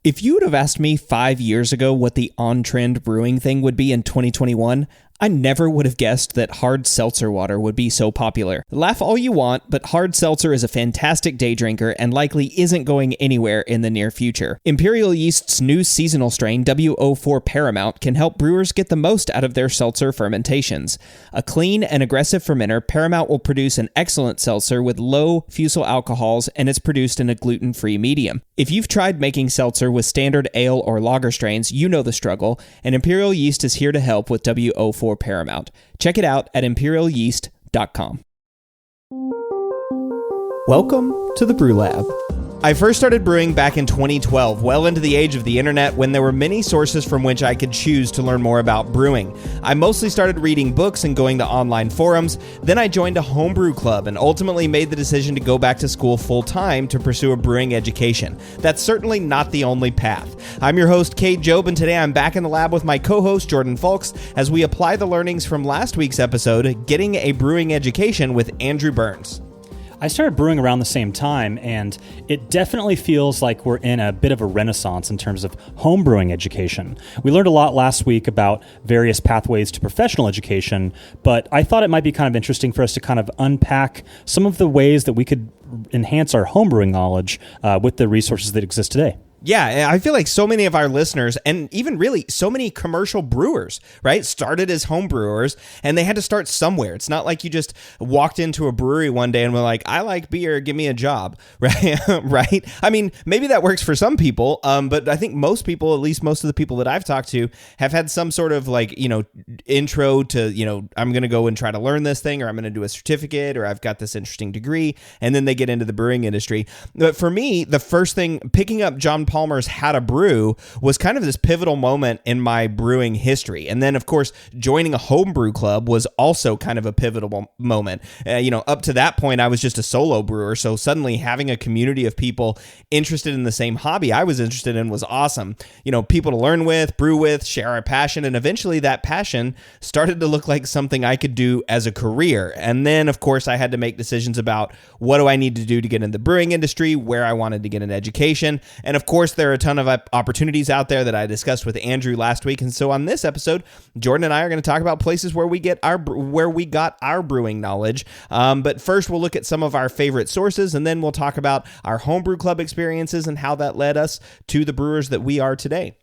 If you would have asked me 5 years ago what the on-trend brewing thing would be in 2021, I never would have guessed that hard seltzer water would be so popular. Laugh all you want, but hard seltzer is a fantastic day drinker and likely isn't going anywhere in the near future. Imperial Yeast's new seasonal strain, W04 Paramount, can help brewers get the most out of their seltzer fermentations. A clean and aggressive fermenter, Paramount will produce an excellent seltzer with low fusel alcohols, and it's produced in a gluten-free medium. If you've tried making seltzer with standard ale or lager strains, you know the struggle, and Imperial Yeast is here to help with W04 Paramount. Check it out at imperialyeast.com. Welcome to the Brew Lab. I first started brewing back in 2012, well into the age of the internet, when there were many sources from which I could choose to learn more about brewing. I mostly started reading books and going to online forums. Then I joined a homebrew club and ultimately made the decision to go back to school full-time to pursue a brewing education. That's certainly not the only path. I'm your host, Cade Job, and today I'm back in the lab with my co-host, Jordan Fulks, as we apply the learnings from last week's episode, Getting a Brewing Education with Andrew Burns. I started brewing around the same time, and it definitely feels like we're in a bit of a renaissance in terms of home brewing education. We learned a lot last week about various pathways to professional education, but I thought it might be kind of interesting for us to kind of unpack some of the ways that we could enhance our home brewing knowledge with the resources that exist today. Yeah, I feel like so many of our listeners, and even really so many commercial brewers, right, started as home brewers, and they had to start somewhere. It's not like you just walked into a brewery one day and were like, I like beer, give me a job, right? Right? I mean, maybe that works for some people, but I think most people, at least most of the people that I've talked to, have had some sort of intro to, I'm going to go and try to learn this thing, or I'm going to do a certificate, or I've got this interesting degree, and then they get into the brewing industry. But for me, the first thing, picking up John Palmer's How to Brew was kind of this pivotal moment in my brewing history. And then, of course, joining a homebrew club was also kind of a pivotal moment. Up to that point, I was just a solo brewer. So suddenly having a community of people interested in the same hobby I was interested in was awesome. People to learn with, brew with, share our passion. And eventually that passion started to look like something I could do as a career. And then, of course, I had to make decisions about what do I need to do to get in the brewing industry, where I wanted to get an education. And of course, there are a ton of opportunities out there that I discussed with Andrew last week. And so on this episode, Jordan and I are going to talk about places where we got our brewing knowledge. But first, we'll look at some of our favorite sources, and then we'll talk about our homebrew club experiences and how that led us to the brewers that we are today.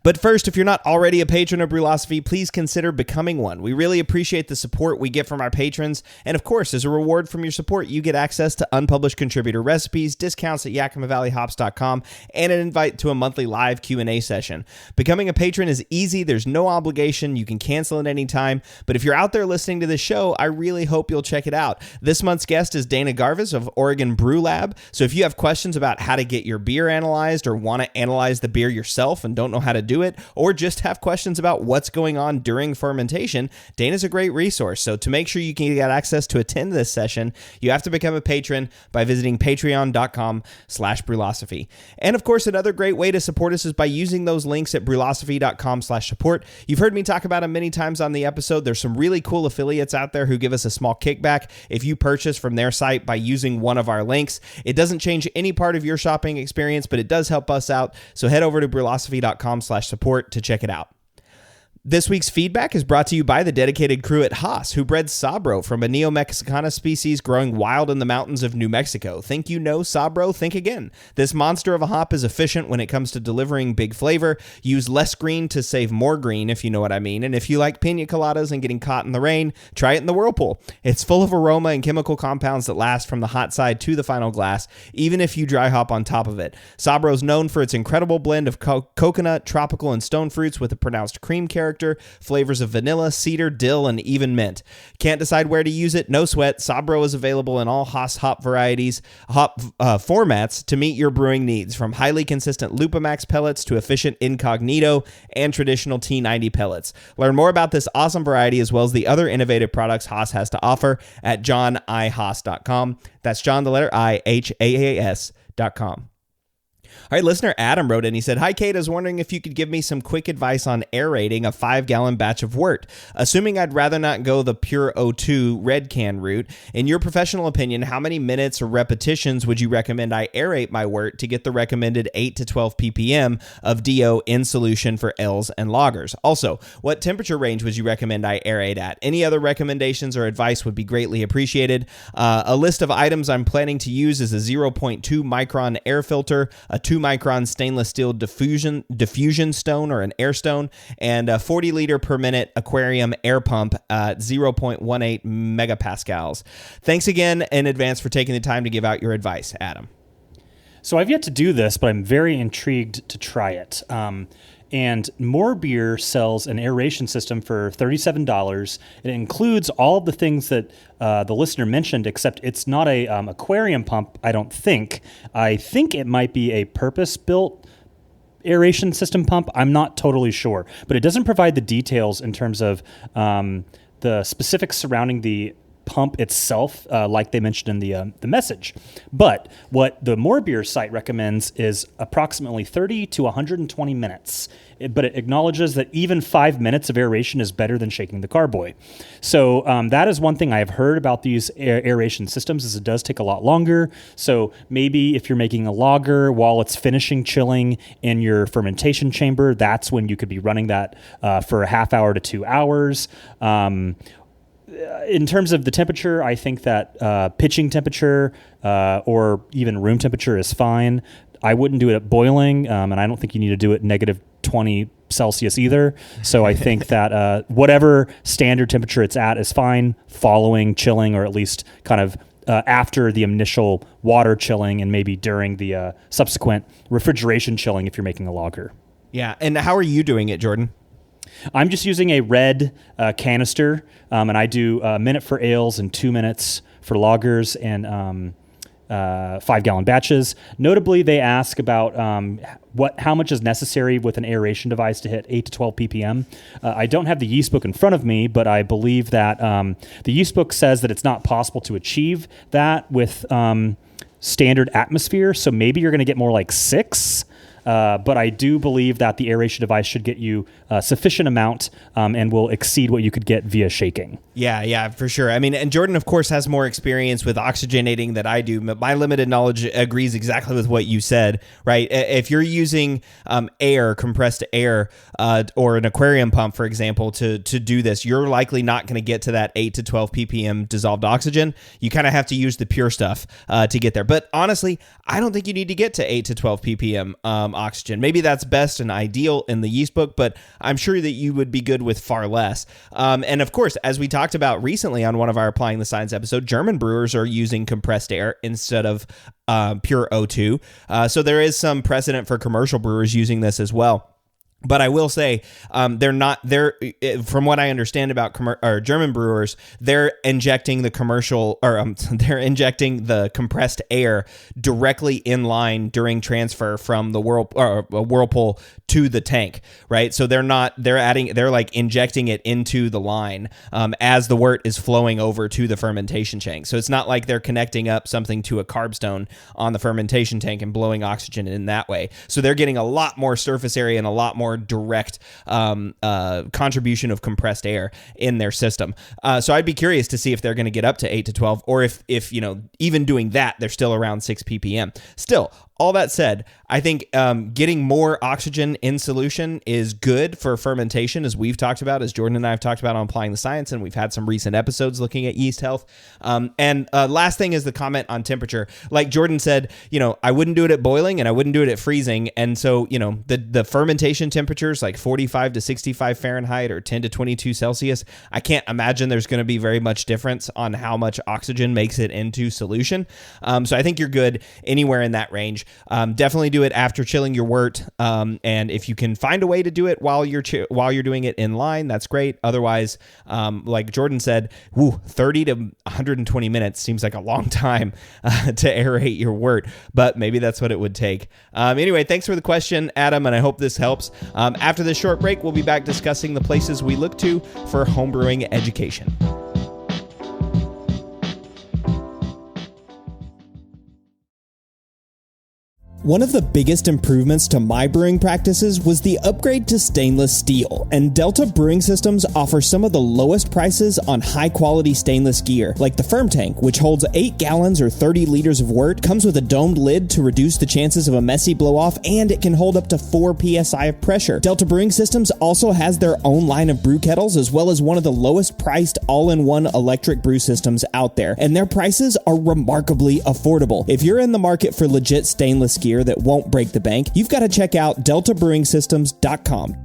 But first, if you're not already a patron of Brewlosophy, please consider becoming one. We really appreciate the support we get from our patrons, and of course, as a reward from your support, you get access to unpublished contributor recipes, discounts at YakimaValleyHops.com, and an invite to a monthly live Q&A session. Becoming a patron is easy, there's no obligation, you can cancel at any time, but if you're out there listening to this show, I really hope you'll check it out. This month's guest is Dana Garvis of Oregon Brew Lab, so if you have questions about how to get your beer analyzed or want to analyze the beer yourself and don't know how to do it, or just have questions about what's going on during fermentation, Dana's a great resource. So to make sure you can get access to attend this session, you have to become a patron by visiting patreon.com/Brewlosophy. And of course, another great way to support us is by using those links at brewlosophy.com/support. You've heard me talk about them many times on the episode. There's some really cool affiliates out there who give us a small kickback if you purchase from their site by using one of our links. It doesn't change any part of your shopping experience, but it does help us out. So head over to brewlosophy.com/support to check it out. This week's feedback is brought to you by the dedicated crew at Haas, who bred Sabro from a Neo-Mexicana species growing wild in the mountains of New Mexico. Think you know Sabro? Think again. This monster of a hop is efficient when it comes to delivering big flavor. Use less green to save more green, if you know what I mean. And if you like pina coladas and getting caught in the rain, try it in the whirlpool. It's full of aroma and chemical compounds that last from the hot side to the final glass, even if you dry hop on top of it. Sabro is known for its incredible blend of coconut, tropical, and stone fruits with a pronounced cream character, flavors of vanilla, cedar, dill, and even mint. Can't decide where to use it? No sweat. Sabro is available in all Haas hop varieties, formats to meet your brewing needs, from highly consistent Lupamax pellets to efficient Incognito and traditional T90 pellets. Learn more about this awesome variety as well as the other innovative products Haas has to offer at johnihaas.com. That's John, the letter I, Haas.com. All right, listener Adam wrote in. He said, "Hi, Cade. I was wondering if you could give me some quick advice on aerating a 5-gallon batch of wort. Assuming I'd rather not go the pure O2 red can route, in your professional opinion, how many minutes or repetitions would you recommend I aerate my wort to get the recommended 8 to 12 ppm of DO in solution for ales and lagers? Also, what temperature range would you recommend I aerate at? Any other recommendations or advice would be greatly appreciated. A list of items I'm planning to use is a 0.2 micron air filter, a 2 micron stainless steel diffusion stone or an air stone, and a 40 liter per minute aquarium air pump at 0.18 megapascals. Thanks again in advance for taking the time to give out your advice, Adam." So I've yet to do this, but I'm very intrigued to try it. And More Beer sells an aeration system for $37. It includes all of the things that the listener mentioned, except it's not a aquarium pump, I don't think. I think it might be a purpose-built aeration system pump. I'm not totally sure. But it doesn't provide the details in terms of the specifics surrounding the pump itself, like they mentioned in the message. But what the More Beer site recommends is approximately 30 to 120 minutes. But it acknowledges that even 5 minutes of aeration is better than shaking the carboy. So that is one thing I have heard about these aeration systems, is it does take a lot longer. So maybe if you're making a lager while it's finishing chilling in your fermentation chamber, that's when you could be running that for a half hour to 2 hours. In terms of the temperature, I think that pitching temperature or even room temperature is fine. I wouldn't do it at boiling, and I don't think you need to do it negative 20 Celsius either. So I think that whatever standard temperature it's at is fine, following chilling, or at least kind of after the initial water chilling and maybe during the subsequent refrigeration chilling if you're making a lager. Yeah, and how are you doing it, Jordan? I'm just using a red canister, and I do a minute for ales and 2 minutes for lagers and 5-gallon batches. Notably, they ask about how much is necessary with an aeration device to hit 8 to 12 ppm. I don't have the yeast book in front of me, but I believe that the yeast book says that it's not possible to achieve that with standard atmosphere, so maybe you're going to get more like 6. But I do believe that the aeration device should get you a sufficient amount and will exceed what you could get via shaking. Yeah, for sure. I mean, and Jordan, of course, has more experience with oxygenating than I do. But my limited knowledge agrees exactly with what you said, right? If you're using compressed air, or an aquarium pump, for example, to do this, you're likely not going to get to that 8 to 12 ppm dissolved oxygen. You kind of have to use the pure stuff to get there. But honestly, I don't think you need to get to 8 to 12 ppm oxygen. Maybe that's best and ideal in the yeast book, but I'm sure that you would be good with far less. And of course, as we talked about recently on one of our Applying the Science episode, German brewers are using compressed air instead of pure O2. So there is some precedent for commercial brewers using this as well. But I will say, from what I understand about German brewers, they're injecting the compressed air directly in line during transfer from the whirlpool to the tank, right? So they're like injecting it into the line as the wort is flowing over to the fermentation tank. So it's not like they're connecting up something to a carb stone on the fermentation tank and blowing oxygen in that way. So they're getting a lot more surface area and a lot more direct contribution of compressed air in their system. So I'd be curious to see if they're going to get up to 8 to 12, or if even doing that, they're still around 6 ppm. Still, all that said, I think getting more oxygen in solution is good for fermentation, as we've talked about, as Jordan and I have talked about on Applying the Science, and we've had some recent episodes looking at yeast health. And last thing is the comment on temperature. Like Jordan said, I wouldn't do it at boiling and I wouldn't do it at freezing. And so, the fermentation temperatures like 45 to 65 Fahrenheit or 10 to 22 Celsius, I can't imagine there's going to be very much difference on how much oxygen makes it into solution. So I think you're good anywhere in that range. Definitely do it after chilling your wort, and if you can find a way to do it while you're doing it in line, that's great. Otherwise, like Jordan said, 30 to 120 minutes seems like a long time to aerate your wort, but maybe that's what it would take. Anyway, thanks for the question, Adam, and I hope this helps. After this short break, we'll be back discussing the places we look to for homebrewing education. One of the biggest improvements to my brewing practices was the upgrade to stainless steel, and Delta Brewing Systems offers some of the lowest prices on high-quality stainless gear, like the Firm Tank, which holds 8 gallons or 30 liters of wort, comes with a domed lid to reduce the chances of a messy blow-off, and it can hold up to 4 psi of pressure. Delta Brewing Systems also has their own line of brew kettles, as well as one of the lowest-priced all-in-one electric brew systems out there, and their prices are remarkably affordable. If you're in the market for legit stainless gear that won't break the bank, you've got to check out deltabrewingsystems.com.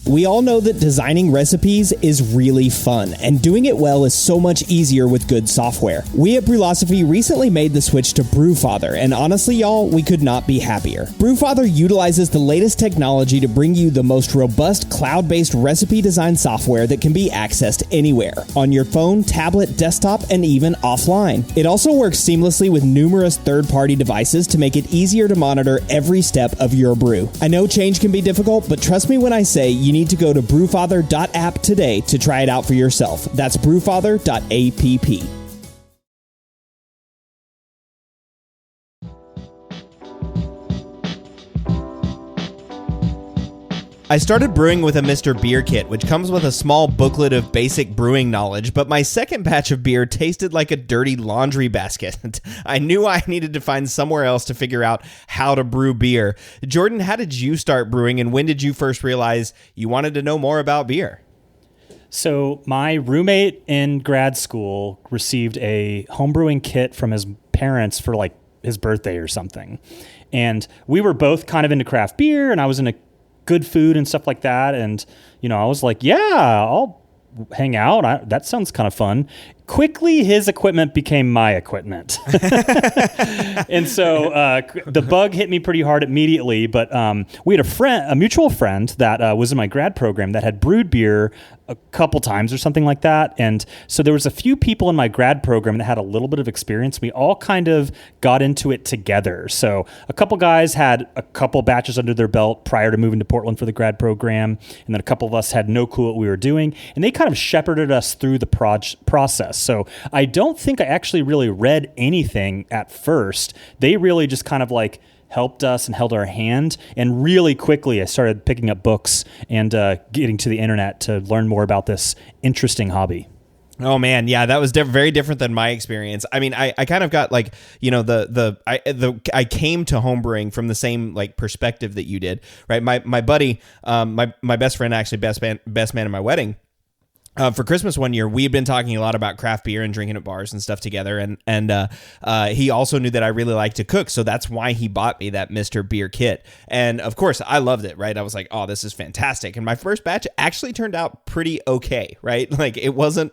We all know that designing recipes is really fun, and doing it well is so much easier with good software. We at Brewlosophy recently made the switch to Brewfather, and honestly, y'all, we could not be happier. Brewfather utilizes the latest technology to bring you the most robust cloud-based recipe design software that can be accessed anywhere, on your phone, tablet, desktop, and even offline. It also works seamlessly with numerous third-party devices to make it easier to monitor every step of your brew. I know change can be difficult, but trust me when I say you need to go to brewfather.app today to try it out for yourself. That's brewfather.app. I started brewing with a Mr. Beer kit, which comes with a small booklet of basic brewing knowledge, but my second batch of beer tasted like a dirty laundry basket. I knew I needed to find somewhere else to figure out how to brew beer. Jordan, how did you start brewing, and when did you first realize you wanted to know more about beer? So my roommate in grad school received a homebrewing kit from his parents for like his birthday or something. And we were both kind of into craft beer, and I was into good food and stuff like that. And, you know, I was like, yeah, I'll hang out. That sounds kind of fun. Quickly, his equipment became my equipment. And so the bug hit me pretty hard immediately. But we had a mutual friend that was in my grad program that had brewed beer a couple times or something like that. And so there was a few people in my grad program that had a little bit of experience. We all kind of got into it together. So a couple guys had a couple batches under their belt prior to moving to Portland for the grad program. And then a couple of us had no clue what we were doing. And they kind of shepherded us through the process. So I don't think I actually really read anything at first. They really just kind of like helped us and held our hand. And really quickly, I started picking up books and getting to the internet to learn more about this interesting hobby. Oh man, yeah, that was very different than my experience. I mean, I kind of got like, you know, I came to homebrewing from the same like perspective that you did, right? My buddy, my best friend, actually best man at my wedding. For Christmas one year, we had been talking a lot about craft beer and drinking at bars and stuff together, and he also knew that I really like to cook, so that's why he bought me that Mr. Beer kit. And of course, I loved it, right? I was like, oh, this is fantastic. And my first batch actually turned out pretty okay, right? Like it wasn't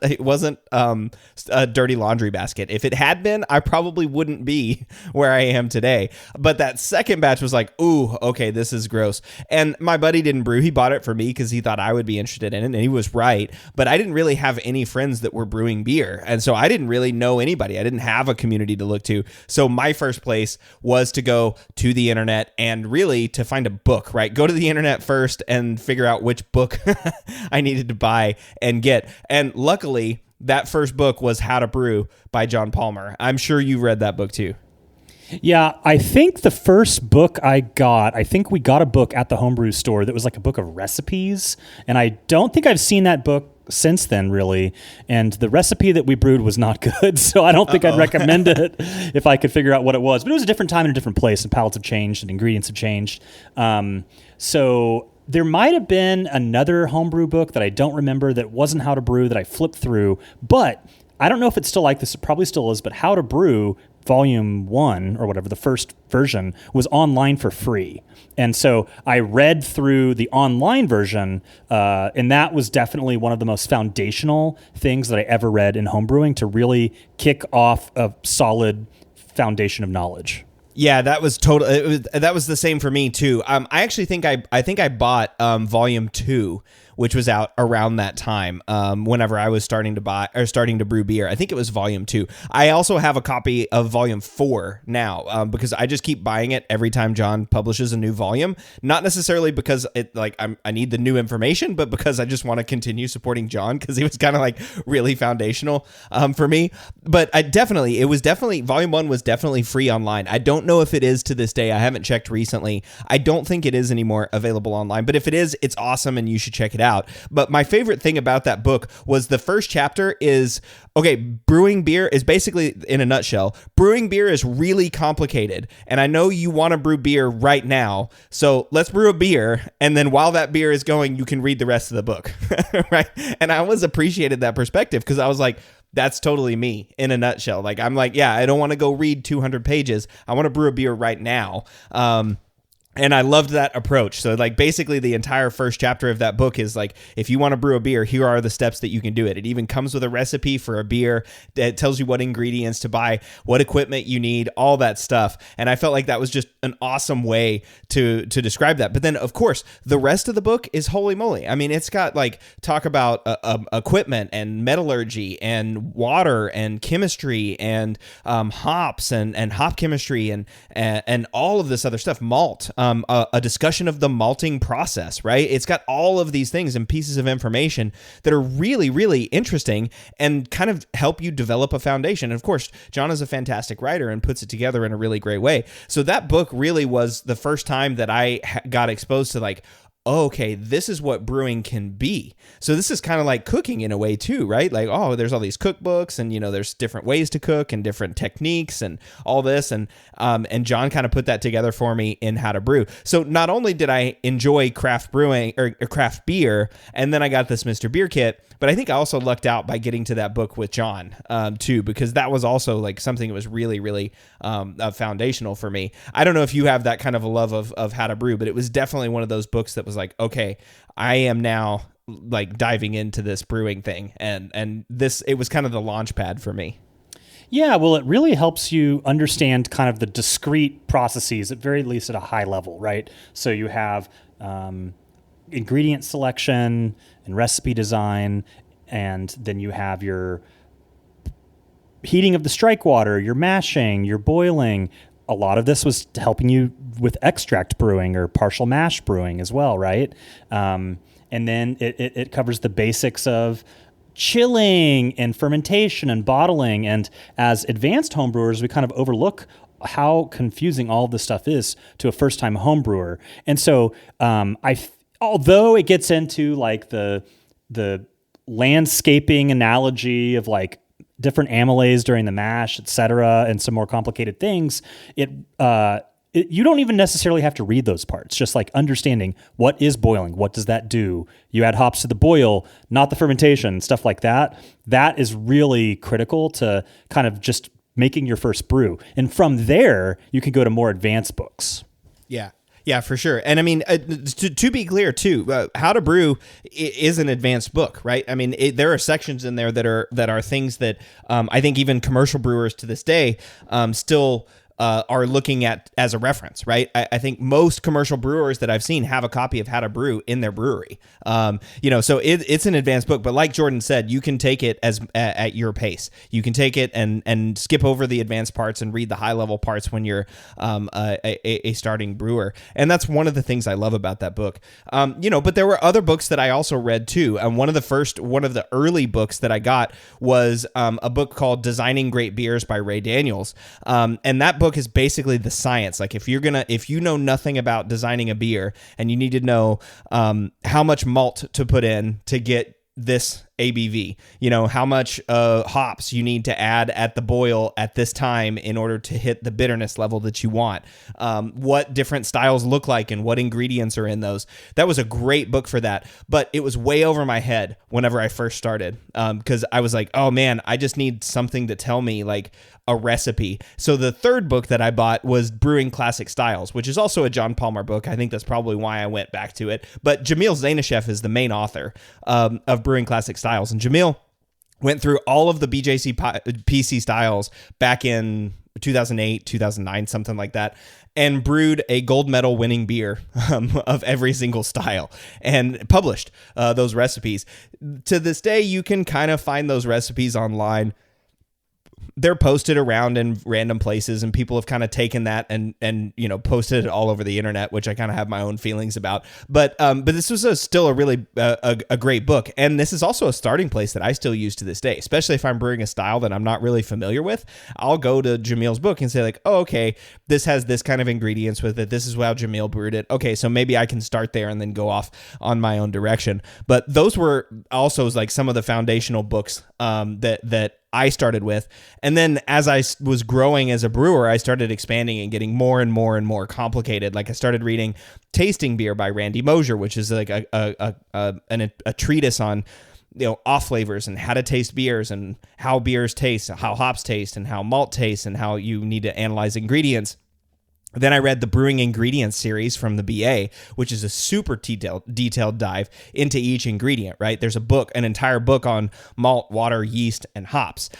a dirty laundry basket. If it had been, I probably wouldn't be where I am today. But that second batch was like, ooh, okay, this is gross. And my buddy didn't brew. He bought it for me because he thought I would be interested in it, and he was right. But I didn't really have any friends that were brewing beer. And so I didn't really know anybody. I didn't have a community to look to. So my first place was to go to the internet and really to find a book, right? Go to the internet first and figure out which book I needed to buy and get. And luckily, that first book was How to Brew by John Palmer. I'm sure you read that book too. Yeah, I think the first book I think we got a book at the homebrew store that was like a book of recipes. And I don't think I've seen that book since then, really. And the recipe that we brewed was not good, so I don't think I'd recommend it if I could figure out what it was. But it was a different time and a different place, and palettes have changed and ingredients have changed. So there might have been another homebrew book that I don't remember that wasn't How to Brew that I flipped through, but I don't know if it's still like this. It probably still is, but How to Brew Volume 1 or whatever, the first version, was online for free. And so I read through the online version, and that was definitely one of the most foundational things that I ever read in homebrewing to really kick off a solid foundation of knowledge. Yeah, that was that was the same for me too. I actually think I bought Volume 2, which was out around that time. Whenever I was starting to brew beer, I think it was volume 2. I also have a copy of volume 4 now, because I just keep buying it every time John publishes a new volume. Not necessarily because I need the new information, but because I just want to continue supporting John, because he was kind of like really foundational for me. But it was definitely volume 1 was definitely free online. I don't know if it is to this day. I haven't checked recently. I don't think it is anymore available online, but if it is, it's awesome and you should check it out. But my favorite thing about that book was the first chapter is, okay, brewing beer is basically, in a nutshell, brewing beer is really complicated. And I know you want to brew beer right now, so let's brew a beer. And then while that beer is going, you can read the rest of the book, right? And I always appreciated that perspective, because I was like, that's totally me in a nutshell. Like, I'm like, yeah, I don't want to go read 200 pages. I want to brew a beer right now. And I loved that approach. So like basically the entire first chapter of that book is like, if you want to brew a beer, here are the steps that you can do it. It even comes with a recipe for a beer that tells you what ingredients to buy, what equipment you need, all that stuff. And I felt like that was just an awesome way to describe that. But then of course, the rest of the book is holy moly. I mean, it's got like talk about equipment and metallurgy and water and chemistry and hops and hop chemistry and all of this other stuff, malt. A discussion of the malting process, right? It's got all of these things and pieces of information that are really, really interesting and kind of help you develop a foundation. And of course, John is a fantastic writer and puts it together in a really great way. So that book really was the first time that I got exposed to like, oh, okay, this is what brewing can be. So this is kind of like cooking in a way too, right? Like, oh, there's all these cookbooks and, there's different ways to cook and different techniques and all this. And John kind of put that together for me in How to Brew. So not only did I enjoy craft brewing or craft beer, and then I got this Mr. Beer Kit, but I think I also lucked out by getting to that book with John too, because that was also like something that was really, really foundational for me. I don't know if you have that kind of a love of How to Brew, but it was definitely one of those books that was like, okay, I am now like diving into this brewing thing, and this, it was kind of the launch pad for me. Yeah, well, it really helps you understand kind of the discrete processes, at very least at a high level, right? So you have ingredient selection and recipe design, and then you have your heating of the strike water, your mashing, your boiling. A lot of this was helping you with extract brewing or partial mash brewing as well, right? And then it covers the basics of chilling and fermentation and bottling. And as advanced homebrewers, we kind of overlook how confusing all this stuff is to a first-time homebrewer. And so although it gets into like the landscaping analogy of like different amylase during the mash, et cetera, and some more complicated things, you don't even necessarily have to read those parts. Just like understanding what is boiling, what does that do? You add hops to the boil, not the fermentation, stuff like that. That is really critical to kind of just making your first brew. And from there, you can go to more advanced books. Yeah. Yeah, for sure. And I mean, to be clear too, How to Brew is an advanced book, right? I mean, there are sections in there that are things that I think even commercial brewers to this day still are looking at as a reference, right? I think most commercial brewers that I've seen have a copy of How to Brew in their brewery. So it's an advanced book, but like Jordan said, you can take it at your pace. You can take it and skip over the advanced parts and read the high level parts when you're a starting brewer. And that's one of the things I love about that book. But there were other books that I also read too. One of the early books that I got was a book called Designing Great Beers by Ray Daniels. And that book is basically the science. Like if you know nothing about designing a beer and you need to know how much malt to put in to get this ABV, how much hops you need to add at the boil at this time in order to hit the bitterness level that you want, what different styles look like and what ingredients are in those. That was a great book for that, but it was way over my head whenever I first started, because I was like, oh man, I just need something to tell me like a recipe. So the third book that I bought was Brewing Classic Styles, which is also a John Palmer book. I think that's probably why I went back to it. But Jamil Zainasheff is the main author of Brewing Classic Styles. And Jamil went through all of the BJC PC styles back in 2008, 2009, something like that, and brewed a gold medal winning beer of every single style and published those recipes. To this day, you can kind of find those recipes online. They're posted around in random places, and people have kind of taken that and posted it all over the internet, which I kind of have my own feelings about. But this was still a really a great book, and this is also a starting place that I still use to this day, especially if I'm brewing a style that I'm not really familiar with. I'll go to Jamil's book and say like, oh, okay, this has this kind of ingredients with it. This is how Jamil brewed it. Okay, so maybe I can start there and then go off on my own direction. But those were also like some of the foundational books that I started with. And then as I was growing as a brewer, I started expanding and getting more and more and more complicated. Like I started reading Tasting Beer by Randy Mosher, which is like a treatise on off flavors and how to taste beers and how beers taste, how hops taste and how malt tastes and how you need to analyze ingredients. Then I read the Brewing Ingredients series from the BA, which is a super detailed dive into each ingredient, right? There's an entire book on malt, water, yeast, and hops,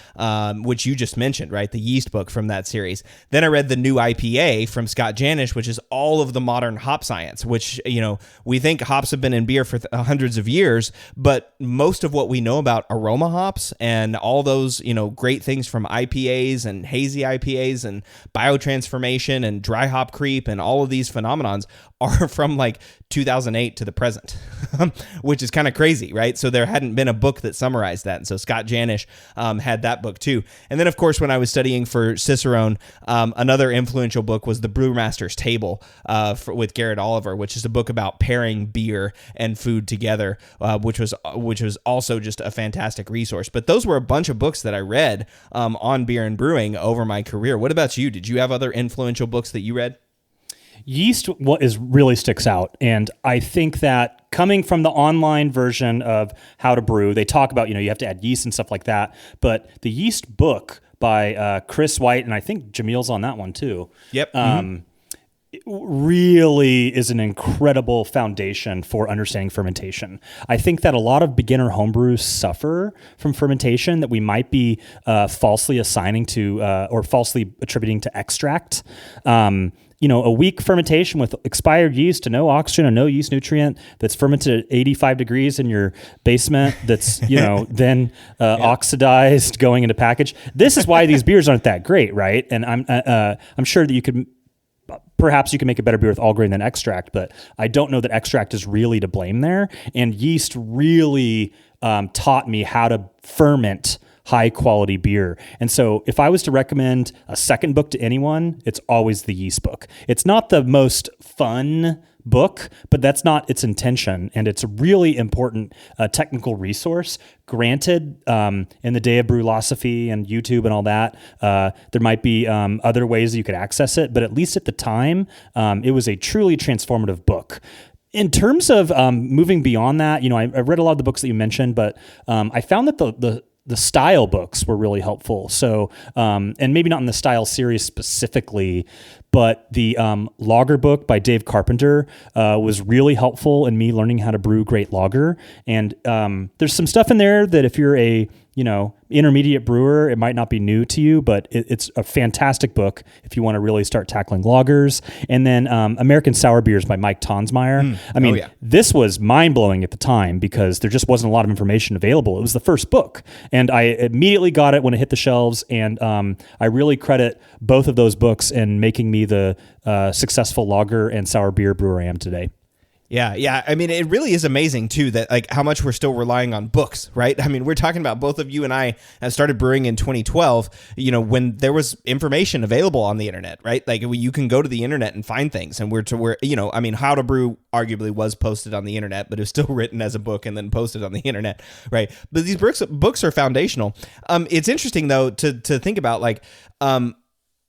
which you just mentioned, right? The yeast book from that series. Then I read the New IPA from Scott Janisch, which is all of the modern hop science, which, we think hops have been in beer for hundreds of years, but most of what we know about aroma hops and all those, great things from IPAs and hazy IPAs and biotransformation and dry hop creep and all of these phenomenons are from like 2008 to the present, which is kind of crazy, right? So there hadn't been a book that summarized that. And so Scott Janisch had that book too. And then, of course, when I was studying for Cicerone, another influential book was The Brewmaster's Table with Garrett Oliver, which is a book about pairing beer and food together, which was also just a fantastic resource. But those were a bunch of books that I read on beer and brewing over my career. What about you? Did you have other influential books that you read? Yeast really sticks out. And I think that coming from the online version of How to Brew, they talk about, you have to add yeast and stuff like that. But the yeast book by Chris White, and I think Jamil's on that one too. Yep. It really is an incredible foundation for understanding fermentation. I think that a lot of beginner homebrews suffer from fermentation that we might be falsely assigning to or falsely attributing to extract. A weak fermentation with expired yeast to no oxygen and no yeast nutrient that's fermented at 85 degrees in your basement that's, then oxidized going into package. This is why these beers aren't that great, right? And I'm sure that perhaps you can make a better beer with all grain than extract, but I don't know that extract is really to blame there. And yeast really taught me how to ferment high quality beer. And so if I was to recommend a second book to anyone, it's always the yeast book. It's not the most fun book, but that's not its intention. And it's a really important technical resource. Granted, in the day of brewlosophy and YouTube and all that, there might be other ways that you could access it, but at least at the time, it was a truly transformative book. In terms of moving beyond that, I read a lot of the books that you mentioned, but I found that the style books were really helpful. So, and maybe not in the style series specifically, but the lager book by Dave Carpenter was really helpful in me learning how to brew great lager. And there's some stuff in there that if you're a intermediate brewer, it might not be new to you, but it's a fantastic book if you want to really start tackling lagers. And then American Sour Beers by Mike Tonsmeyer. This was mind-blowing at the time because there just wasn't a lot of information available. It was the first book, and I immediately got it when it hit the shelves, and I really credit both of those books in making me the successful lager and sour beer brewer I am today. Yeah. I mean, it really is amazing, too, that like how much we're still relying on books, right? I mean, we're talking about both of you and I started brewing in 2012, when there was information available on the internet, right? Like you can go to the internet and find things. And How to Brew arguably was posted on the internet, but it was still written as a book and then posted on the internet, right? But these books are foundational. It's interesting, though, to think about like,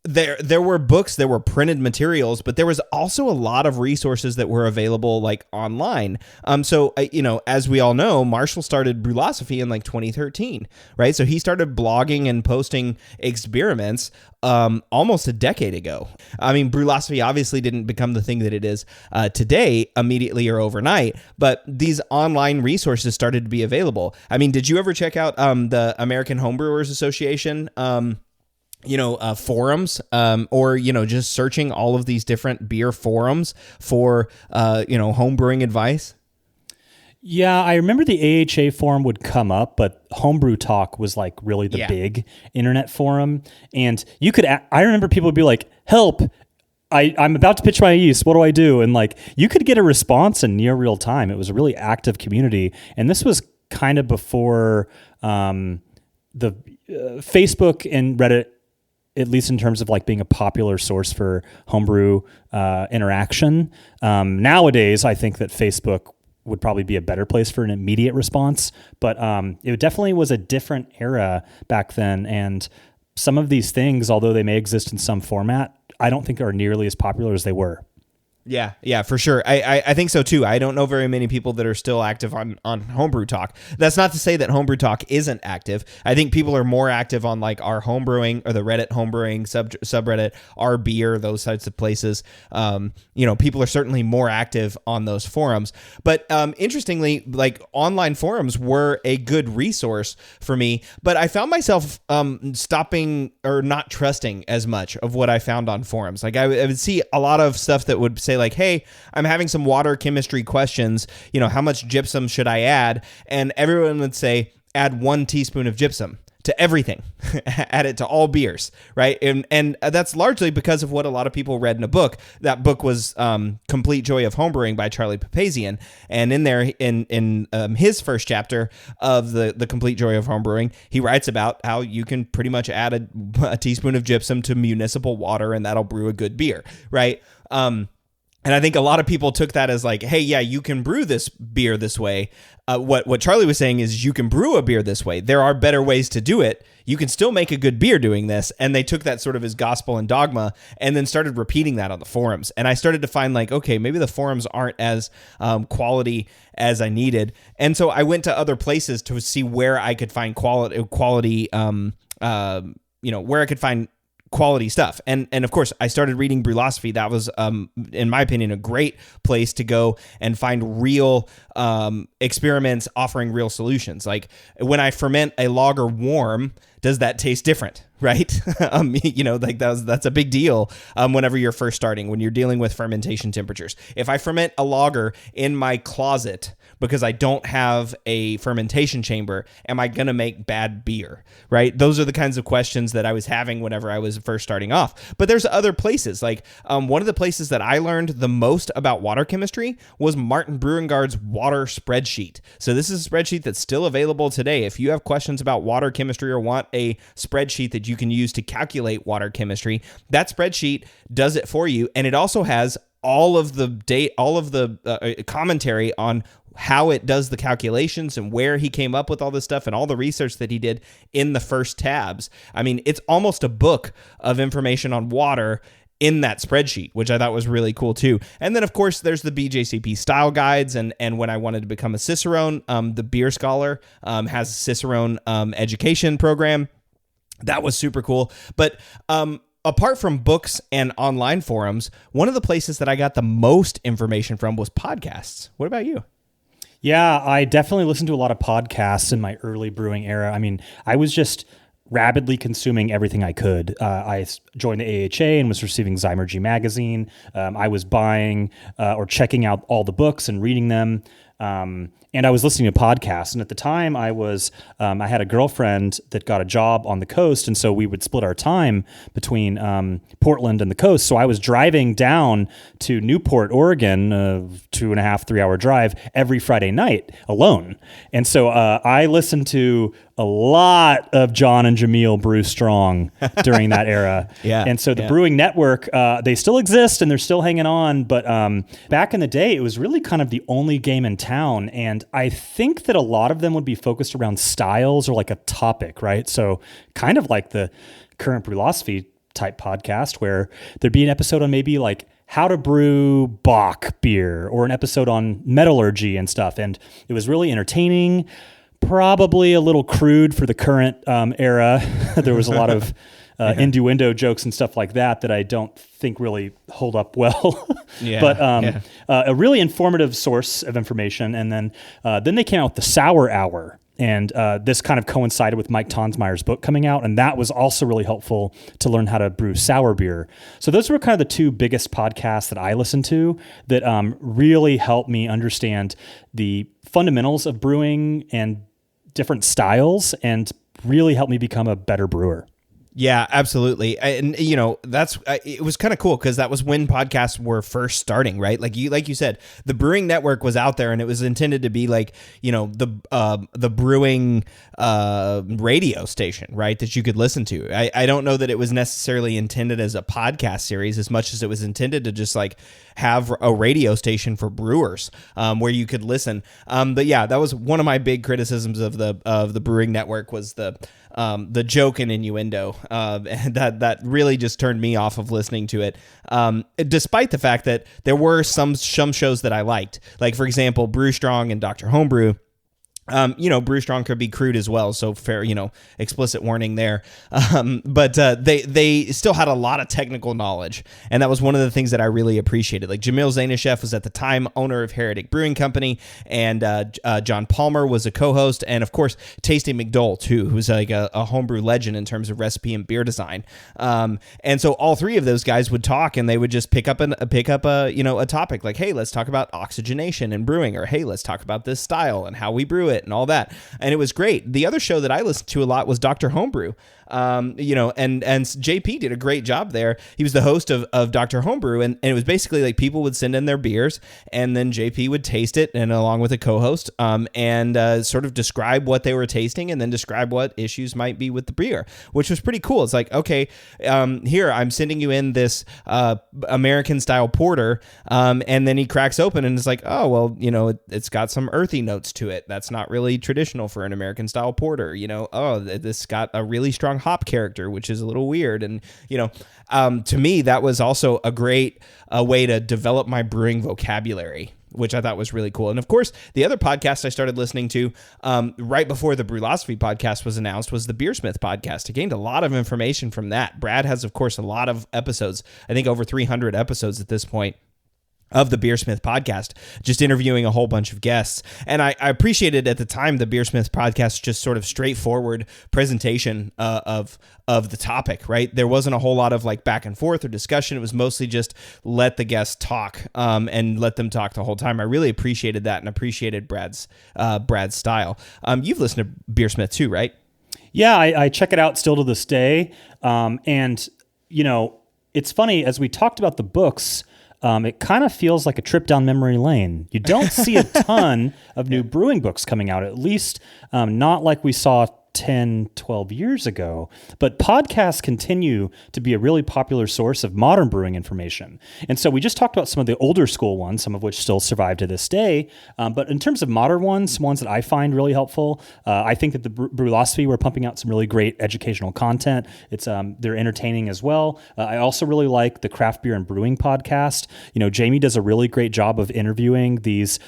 there were books, there were printed materials, but there was also a lot of resources that were available like online. So as we all know, Marshall started Brewlosophy in like 2013, right? So he started blogging and posting experiments almost a decade ago. I mean, Brewlosophy obviously didn't become the thing that it is today immediately or overnight, but these online resources started to be available. I mean, did you ever check out the American Homebrewers Association forums, or, just searching all of these different beer forums for, home brewing advice? Yeah, I remember the AHA forum would come up, but Homebrew Talk was like really the big internet forum. And I remember people would be like, help, I'm about to pitch my yeast. What do I do? And like, you could get a response in near real time. It was a really active community. And this was kind of before the Facebook and Reddit, at least in terms of like being a popular source for homebrew interaction. Nowadays, I think that Facebook would probably be a better place for an immediate response, but it definitely was a different era back then. And some of these things, although they may exist in some format, I don't think are nearly as popular as they were. Yeah, for sure. I think so too. I don't know very many people that are still active on Homebrew Talk. That's not to say that Homebrew Talk isn't active. I think people are more active on like our homebrewing or the Reddit homebrewing subreddit, our beer, those types of places. People are certainly more active on those forums. But interestingly, like online forums were a good resource for me. But I found myself stopping or not trusting as much of what I found on forums. Like I would see a lot of stuff that would say like, hey, I'm having some water chemistry questions. How much gypsum should I add? And everyone would say, add 1 teaspoon of gypsum to everything. Add it to all beers, right? And that's largely because of what a lot of people read in a book. That book was Complete Joy of Homebrewing by Charlie Papazian. And in there, in his first chapter of the Complete Joy of Homebrewing, he writes about how you can pretty much add a teaspoon of gypsum to municipal water and that'll brew a good beer, right? And I think a lot of people took that as like, hey, yeah, you can brew this beer this way. What Charlie was saying is you can brew a beer this way. There are better ways to do it. You can still make a good beer doing this. And they took that sort of as gospel and dogma and then started repeating that on the forums. And I started to find like, okay, maybe the forums aren't as quality as I needed. And so I went to other places to see where I could find quality, where I could find quality stuff. And of course, I started reading Brewlosophy. That was, in my opinion, a great place to go and find real experiments offering real solutions. Like when I ferment a lager warm, does that taste different? Right? Like that's a big deal whenever you're first starting, when you're dealing with fermentation temperatures. If I ferment a lager in my closet because I don't have a fermentation chamber, am I going to make bad beer? Right? Those are the kinds of questions that I was having whenever I was first starting off. But there's other places. Like one of the places that I learned the most about water chemistry was Martin Brewingard's water spreadsheet. So this is a spreadsheet that's still available today. If you have questions about water chemistry or want a spreadsheet that you can use to calculate water chemistry, that spreadsheet does it for you. And it also has all of the commentary on how it does the calculations and where he came up with all this stuff and all the research that he did in the first tabs. I mean, it's almost a book of information on water in that spreadsheet, which I thought was really cool too. And then of course there's the BJCP style guides. And when I wanted to become a Cicerone, the Beer Scholar has a Cicerone education program. That was super cool. But apart from books and online forums, one of the places that I got the most information from was podcasts. What about you? Yeah, I definitely listened to a lot of podcasts in my early brewing era. I mean, I was just rapidly consuming everything I could. I joined the AHA and was receiving Zymergy magazine. I was buying or checking out all the books and reading them. And I was listening to podcasts. And at the time I had a girlfriend that got a job on the coast. And so we would split our time between Portland and the coast. So I was driving down to Newport, Oregon, a 2.5, 3 hour drive every Friday night alone. And so I listened to a lot of John and Jameel brew strong during that era. And so the Brewing Network, they still exist and they're still hanging on. But back in the day, it was really kind of the only game in town. And I think that a lot of them would be focused around styles or like a topic, right? So kind of like the current Brewlosophy type podcast where there'd be an episode on maybe like how to brew Bock beer or an episode on metallurgy and stuff. And it was really entertaining, probably a little crude for the current era. There was a lot of innuendo jokes and stuff like that I don't think really hold up well. A really informative source of information. And then they came out with the Sour Hour. And this kind of coincided with Mike Tonsmeyer's book coming out, and that was also really helpful to learn how to brew sour beer. So those were kind of the two biggest podcasts that I listened to that really helped me understand the fundamentals of brewing and different styles, and really helped me become a better brewer. Yeah, absolutely. And that's it was kind of cool because that was when podcasts were first starting, right? Like you said, the Brewing Network was out there, and it was intended to be like, the brewing radio station, right? That you could listen to. I don't know that it was necessarily intended as a podcast series as much as it was intended to just like have a radio station for brewers where you could listen. But yeah, that was one of my big criticisms of the Brewing Network was the joke and innuendo. And that really just turned me off of listening to it. Despite the fact that there were some shows that I liked, like for example, Brew Strong and Dr. Homebrew. Brew Strong could be crude as well, so fair, explicit warning there. But they still had a lot of technical knowledge, and that was one of the things that I really appreciated. Like Jamil Zainasheff was at the time owner of Heretic Brewing Company, and John Palmer was a co-host, and of course Tasty McDole too, who's like a homebrew legend in terms of recipe and beer design. And so all three of those guys would talk, and they would just pick up a topic like, hey, let's talk about oxygenation and brewing, or hey, let's talk about this style and how we brew it and all that. And it was great. The other show that I listened to a lot was Dr. Homebrew. And JP did a great job there. He was the host of Dr. Homebrew, and it was basically like people would send in their beers, and then JP would taste it, and along with a co-host, and sort of describe what they were tasting, and then describe what issues might be with the beer, which was pretty cool. It's like, okay, here, I'm sending you in this American-style porter, and then he cracks open, and it's like, oh, well, it's got some earthy notes to it. That's not really traditional for an American-style porter. Oh, this got a really strong hop character, which is a little weird. And, to me, that was also a great way to develop my brewing vocabulary, which I thought was really cool. And of course, the other podcast I started listening to right before the Brewlosophy podcast was announced was the Beersmith podcast. I gained a lot of information from that. Brad has, of course, a lot of episodes, I think over 300 episodes at this point, of the Beersmith podcast, just interviewing a whole bunch of guests. And I appreciated at the time the Beersmith podcast, just sort of straightforward presentation of the topic, right? There wasn't a whole lot of like back and forth or discussion. It was mostly just let the guests talk and let them talk the whole time. I really appreciated that and appreciated Brad's style. You've listened to Beersmith too, right? Yeah, I check it out still to this day. And it's funny, as we talked about the books, it kind of feels like a trip down memory lane. You don't see a ton of new brewing books coming out, at least not like we saw 10, 12 years ago. But podcasts continue to be a really popular source of modern brewing information. And so we just talked about some of the older school ones, some of which still survive to this day. But in terms of modern ones that I find really helpful, I think that the Brewlosophy, we're pumping out some really great educational content. It's they're entertaining as well. I also really like the Craft Beer and Brewing podcast. Jamie does a really great job of interviewing these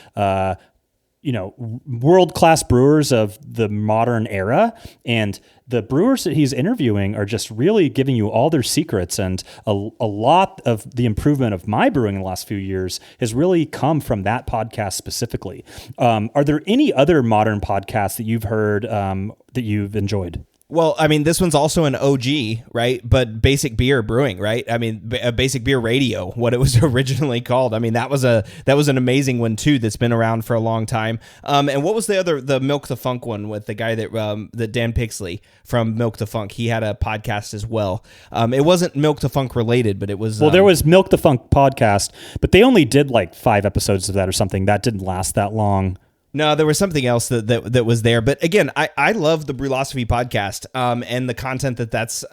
world-class brewers of the modern era, and the brewers that he's interviewing are just really giving you all their secrets, and a lot of the improvement of my brewing in the last few years has really come from that podcast specifically. Are there any other modern podcasts that you've heard that you've enjoyed? Well, I mean, this one's also an OG, right? But Basic Beer Brewing, right? I mean, Basic Beer Radio, what it was originally called. I mean, that was an amazing one too. That's been around for a long time. And what was the Milk the Funk one with the guy that Dan Pixley from Milk the Funk? He had a podcast as well. It wasn't Milk the Funk related, but it was. Well, there was Milk the Funk podcast, but they only did like 5 episodes of that or something. That didn't last that long. No, there was something else that was there. But again, I love the Brewlosophy podcast and the content that's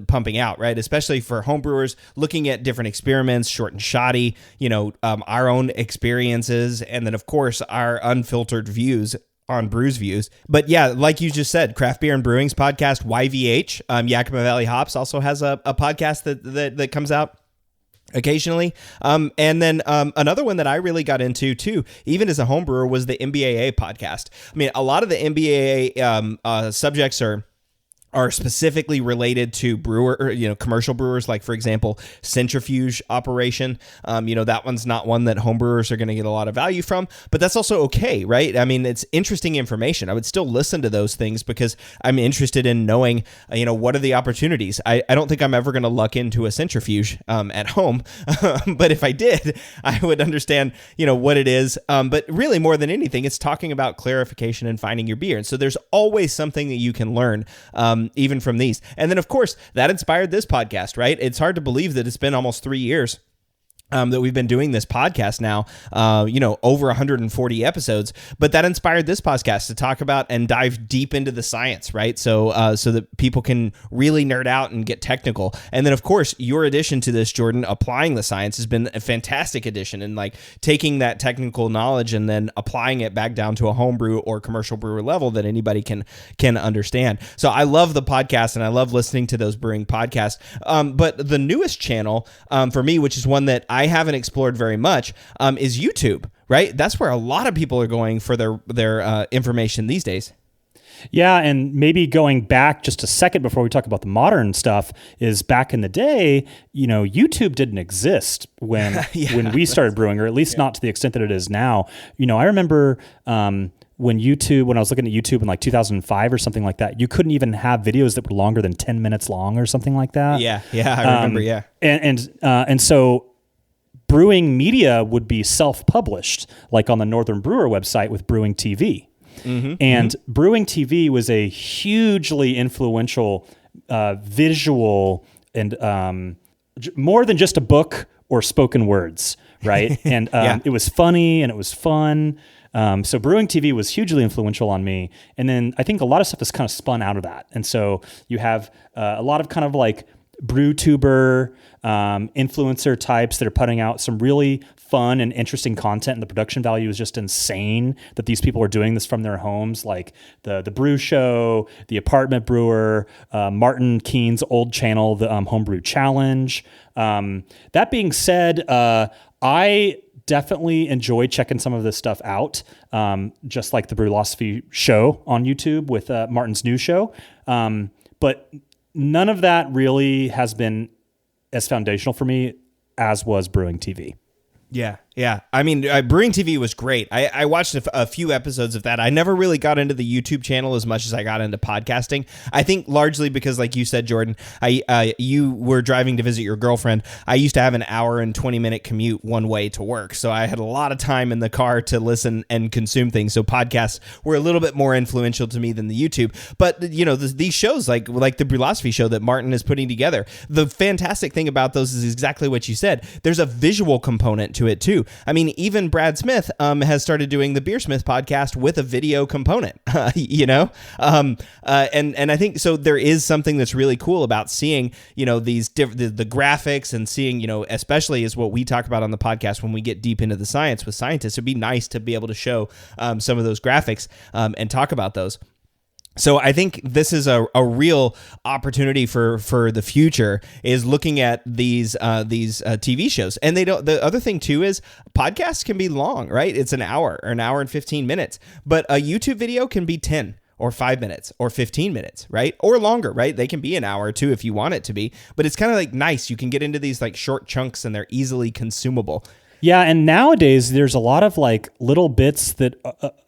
pumping out, right? Especially for homebrewers looking at different experiments, short and shoddy, our own experiences, and then, of course, our unfiltered views on Brews Views. But yeah, like you just said, Craft Beer and Brewing's podcast, YVH, Yakima Valley Hops, also has a podcast that comes out occasionally. And then another one that I really got into too, even as a home brewer, was the MBAA podcast. I mean, a lot of the MBAA subjects are are specifically related to commercial brewers, like for example, centrifuge operation. That one's not one that home brewers are going to get a lot of value from, but that's also okay, right? I mean, it's interesting information. I would still listen to those things because I'm interested in knowing, what are the opportunities. I don't think I'm ever going to luck into a centrifuge at home, but if I did, I would understand, what it is. But really, more than anything, it's talking about clarification and finding your beer. And so there's always something that you can learn. Even from these. And then, of course, that inspired this podcast, right? It's hard to believe that it's been almost 3 years that we've been doing this podcast now, over 140 episodes, but that inspired this podcast to talk about and dive deep into the science, right? So that people can really nerd out and get technical. And then, of course, your addition to this, Jordan, applying the science has been a fantastic addition, and like taking that technical knowledge and then applying it back down to a homebrew or commercial brewer level that anybody can understand. So I love the podcast and I love listening to those brewing podcasts. But the newest channel for me, which is one that I haven't explored very much, is YouTube, right? That's where a lot of people are going for their information these days. Yeah, and maybe going back just a second before we talk about the modern stuff, is back in the day, YouTube didn't exist when when we started brewing, or at least not to the extent that it is now. I remember when I was looking at YouTube in like 2005 or something like that, you couldn't even have videos that were longer than 10 minutes long or something like that. Yeah, I remember, yeah. And so brewing media would be self-published, like on the Northern Brewer website with Brewing TV. And Brewing TV was a hugely influential visual and more than just a book or spoken words, right? And it was funny and it was fun. So Brewing TV was hugely influential on me. And then I think a lot of stuff has kind of spun out of that. And so you have a lot of kind of like BrewTuber influencer types that are putting out some really fun and interesting content, and the production value is just insane that these people are doing this from their homes, like the Brew Show, the Apartment Brewer, Martin Keene's old channel, the Homebrew Challenge. That being said, I definitely enjoy checking some of this stuff out, just like the Brewlosophy show on YouTube with Martin's new show. But none of that really has been as foundational for me as was Brewing TV. Yeah. I mean, Brewing TV was great. I watched a few episodes of that. I never really got into the YouTube channel as much as I got into podcasting. I think largely because, like you said, Jordan, you were driving to visit your girlfriend. I used to have an hour and 20-minute commute one way to work. So I had a lot of time in the car to listen and consume things. So podcasts were a little bit more influential to me than the YouTube. But, these shows like the Brewlosophy show that Martin is putting together, the fantastic thing about those is exactly what you said. There's a visual component to it, too. I mean, even Brad Smith has started doing the Beersmith podcast with a video component, and I think so. There is something that's really cool about seeing, these the graphics and seeing, especially is what we talk about on the podcast when we get deep into the science with scientists. It'd be nice to be able to show some of those graphics and talk about those. So I think this is a real opportunity for the future, is looking at these TV shows. And the other thing too is podcasts can be long, right? It's an hour or an hour and 15 minutes, but a YouTube video can be 10 or 5 minutes or 15 minutes, right? Or longer, right? They can be an hour or two if you want it to be, but it's kind of like nice. You can get into these like short chunks and they're easily consumable. Yeah, and nowadays there's a lot of like little bits that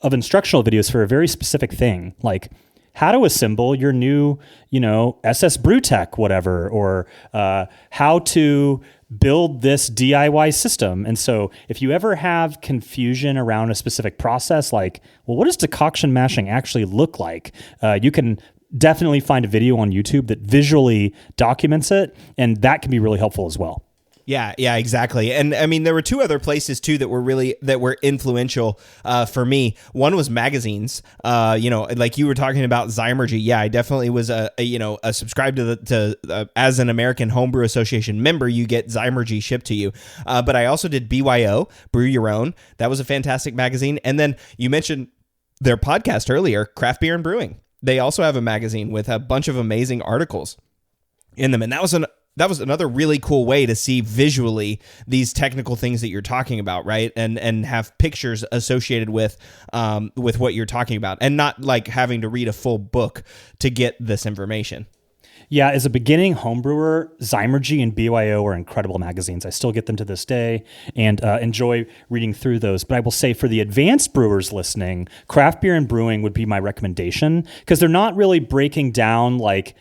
of instructional videos for a very specific thing, like how to assemble your new, SS BrewTech, whatever, or how to build this DIY system. And so if you ever have confusion around a specific process, like, well, what does decoction mashing actually look like? You can definitely find a video on YouTube that visually documents it, and that can be really helpful as well. Yeah, exactly. And I mean, there were two other places too that were influential for me. One was magazines. Like you were talking about Zymergy. Yeah, I definitely was a subscribed to as an American Homebrew Association member, you get Zymergy shipped to you. But I also did BYO, Brew Your Own. That was a fantastic magazine. And then you mentioned their podcast earlier, Craft Beer and Brewing. They also have a magazine with a bunch of amazing articles in them, and that was that was another really cool way to see visually these technical things that you're talking about, right? And have pictures associated with what you're talking about, and not like having to read a full book to get this information. Yeah, as a beginning homebrewer, Zymergy and BYO are incredible magazines. I still get them to this day and enjoy reading through those. But I will say for the advanced brewers listening, Craft Beer and Brewing would be my recommendation, because they're not really breaking down like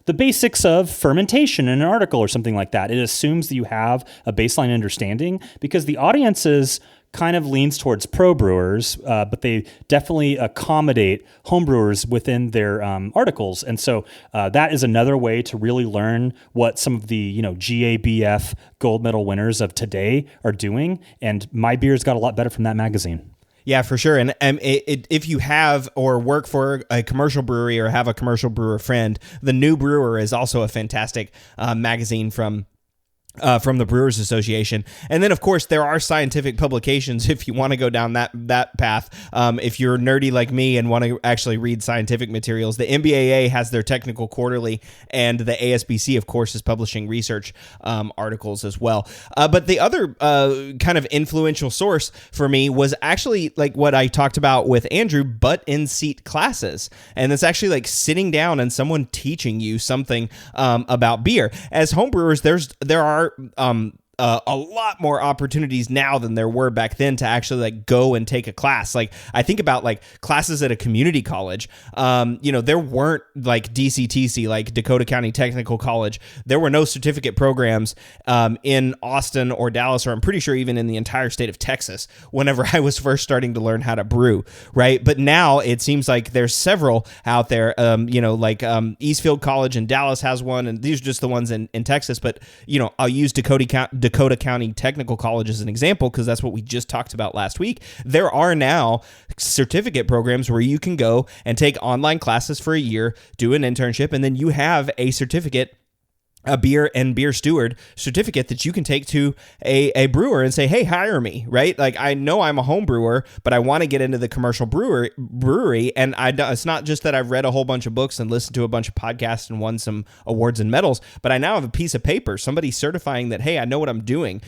the basics of fermentation in an article or something like that. It assumes that you have a baseline understanding, because the audiences kind of leans towards pro brewers, but they definitely accommodate home brewers within their articles. And so that is another way to really learn what some of the GABF gold medal winners of today are doing. And my beer's got a lot better from that magazine. Yeah, for sure. And if you have or work for a commercial brewery or have a commercial brewer friend, The New Brewer is also a fantastic magazine from the Brewers Association. And then, of course, there are scientific publications if you want to go down that path. If you're nerdy like me and want to actually read scientific materials, the MBAA has their Technical Quarterly, and the ASBC, of course, is publishing research articles as well. But the other kind of influential source for me was actually like what I talked about with Andrew, butt in seat classes. And it's actually like sitting down and someone teaching you something about beer. As homebrewers, there are a lot more opportunities now than there were back then to actually like go and take a class. Like I think about like classes at a community college. There weren't like DCTC, like Dakota County Technical College. There were no certificate programs in Austin or Dallas, or I'm pretty sure even in the entire state of Texas whenever I was first starting to learn how to brew, right? But now it seems like there's several out there, Eastfield College in Dallas has one, and these are just the ones in Texas. But, I'll use Dakota County Technical College as an example, because that's what we just talked about last week. There are now certificate programs where you can go and take online classes for a year, do an internship, and then you have a certificate, a beer and beer steward certificate that you can take to a brewer and say, hey, hire me, right? Like, I know I'm a home brewer, but I want to get into the commercial brewery. And it's not just that I've read a whole bunch of books and listened to a bunch of podcasts and won some awards and medals, but I now have a piece of paper, somebody certifying that, hey, I know what I'm doing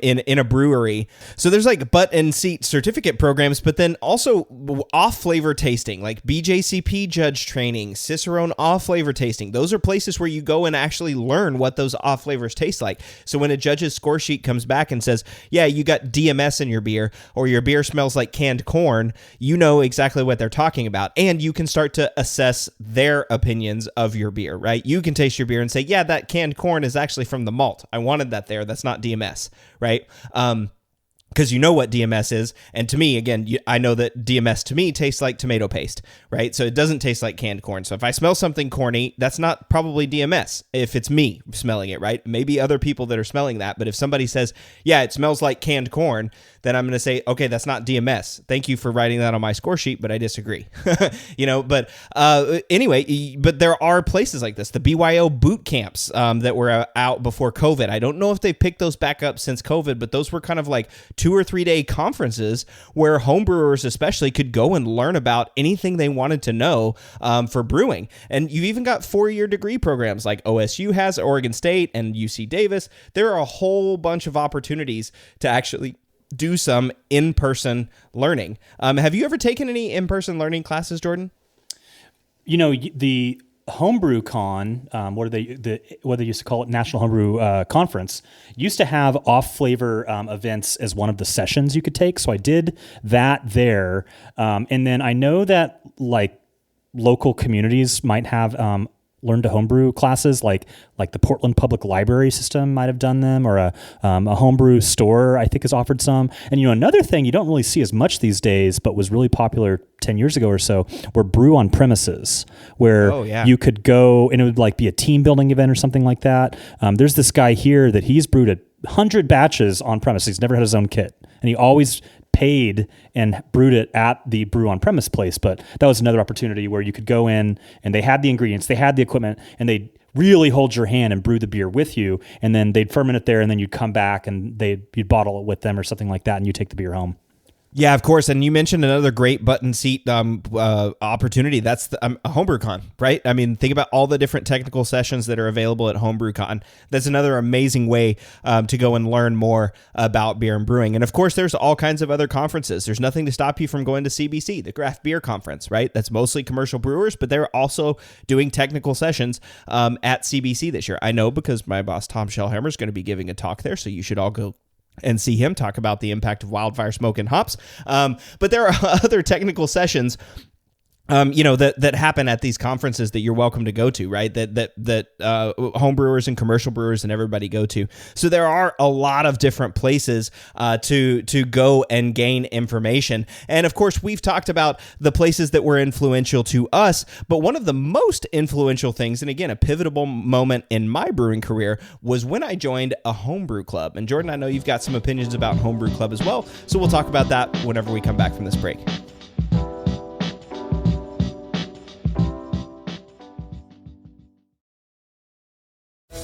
in a brewery. So there's like butt and seat certificate programs, but then also off flavor tasting, like BJCP judge training, Cicerone off flavor tasting. Those are places where you go and actually learn what those off flavors taste like. So when a judge's score sheet comes back and says, yeah, you got DMS in your beer, or your beer smells like canned corn, you know exactly what they're talking about. And you can start to assess their opinions of your beer, right? You can taste your beer and say, yeah, that canned corn is actually from the malt. I wanted that there. That's not DMS, right? Because you know what DMS is. And to me, again, I know that DMS to me tastes like tomato paste, right? So it doesn't taste like canned corn. So if I smell something corny, that's not probably DMS if it's me smelling it, right? Maybe other people that are smelling that. But if somebody says, yeah, it smells like canned corn, then I'm going to say, okay, that's not DMS. Thank you for writing that on my score sheet, but I disagree. But anyway, but there are places like this, the BYO boot camps that were out before COVID. I don't know if they've picked those back up since COVID, but those were kind of like 2 or 3 day conferences where homebrewers especially could go and learn about anything they wanted to know for brewing. And you've even got 4-year degree programs like OSU has, Oregon State, and UC Davis. There are a whole bunch of opportunities to actually do some in-person learning. Have you ever taken any in-person learning classes, Jordan? The Homebrew Con, what they used to call it, National Homebrew Conference, used to have off-flavor events as one of the sessions you could take. So I did that there. And then I know that like local communities might have learn to homebrew classes, like the Portland Public Library system might have done them, or a homebrew store I think has offered some. And another thing you don't really see as much these days, but was really popular 10 years ago or so, were brew on premises, where you could go and it would like be a team building event or something like that. There's this guy here that he's brewed 100 batches on premises. He's never had his own kit, and he always paid and brewed it at the brew on premise place. But that was another opportunity where you could go in and they had the ingredients, they had the equipment, and they'd really hold your hand and brew the beer with you. And then they'd ferment it there, and then you'd come back and you'd bottle it with them or something like that, and you take the beer home. Yeah, of course. And you mentioned another great button seat opportunity. That's the HomebrewCon, right? I mean, think about all the different technical sessions that are available at HomebrewCon. That's another amazing way to go and learn more about beer and brewing. And of course, there's all kinds of other conferences. There's nothing to stop you from going to CBC, the Craft Beer Conference, right? That's mostly commercial brewers, but they're also doing technical sessions at CBC this year. I know because my boss, Tom Shellhammer, is going to be giving a talk there, so you should all go and see him talk about the impact of wildfire smoke and hops. But there are other technical sessions that happen at these conferences that you're welcome to go to, right? That home brewers and commercial brewers and everybody go to. So there are a lot of different places to go and gain information. And of course, we've talked about the places that were influential to us, but one of the most influential things, and again, a pivotal moment in my brewing career, was when I joined a homebrew club. And Jordan, I know you've got some opinions about homebrew club as well, so we'll talk about that whenever we come back from this break.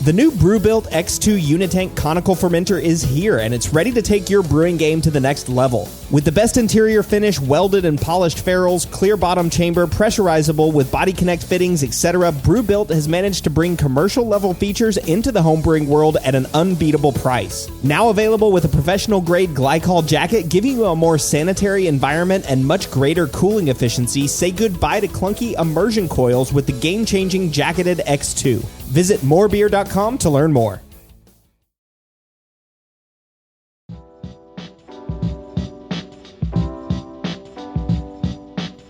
The new Brewbuilt X2 Unitank conical fermenter is here, and it's ready to take your brewing game to the next level. With the best interior finish, welded and polished ferrules, clear bottom chamber, pressurizable with body connect fittings, etc., Brewbuilt has managed to bring commercial level features into the homebrewing world at an unbeatable price. Now available with a professional grade glycol jacket, giving you a more sanitary environment and much greater cooling efficiency, say goodbye to clunky immersion coils with the game-changing jacketed X2. Visit morebeer.com to learn more.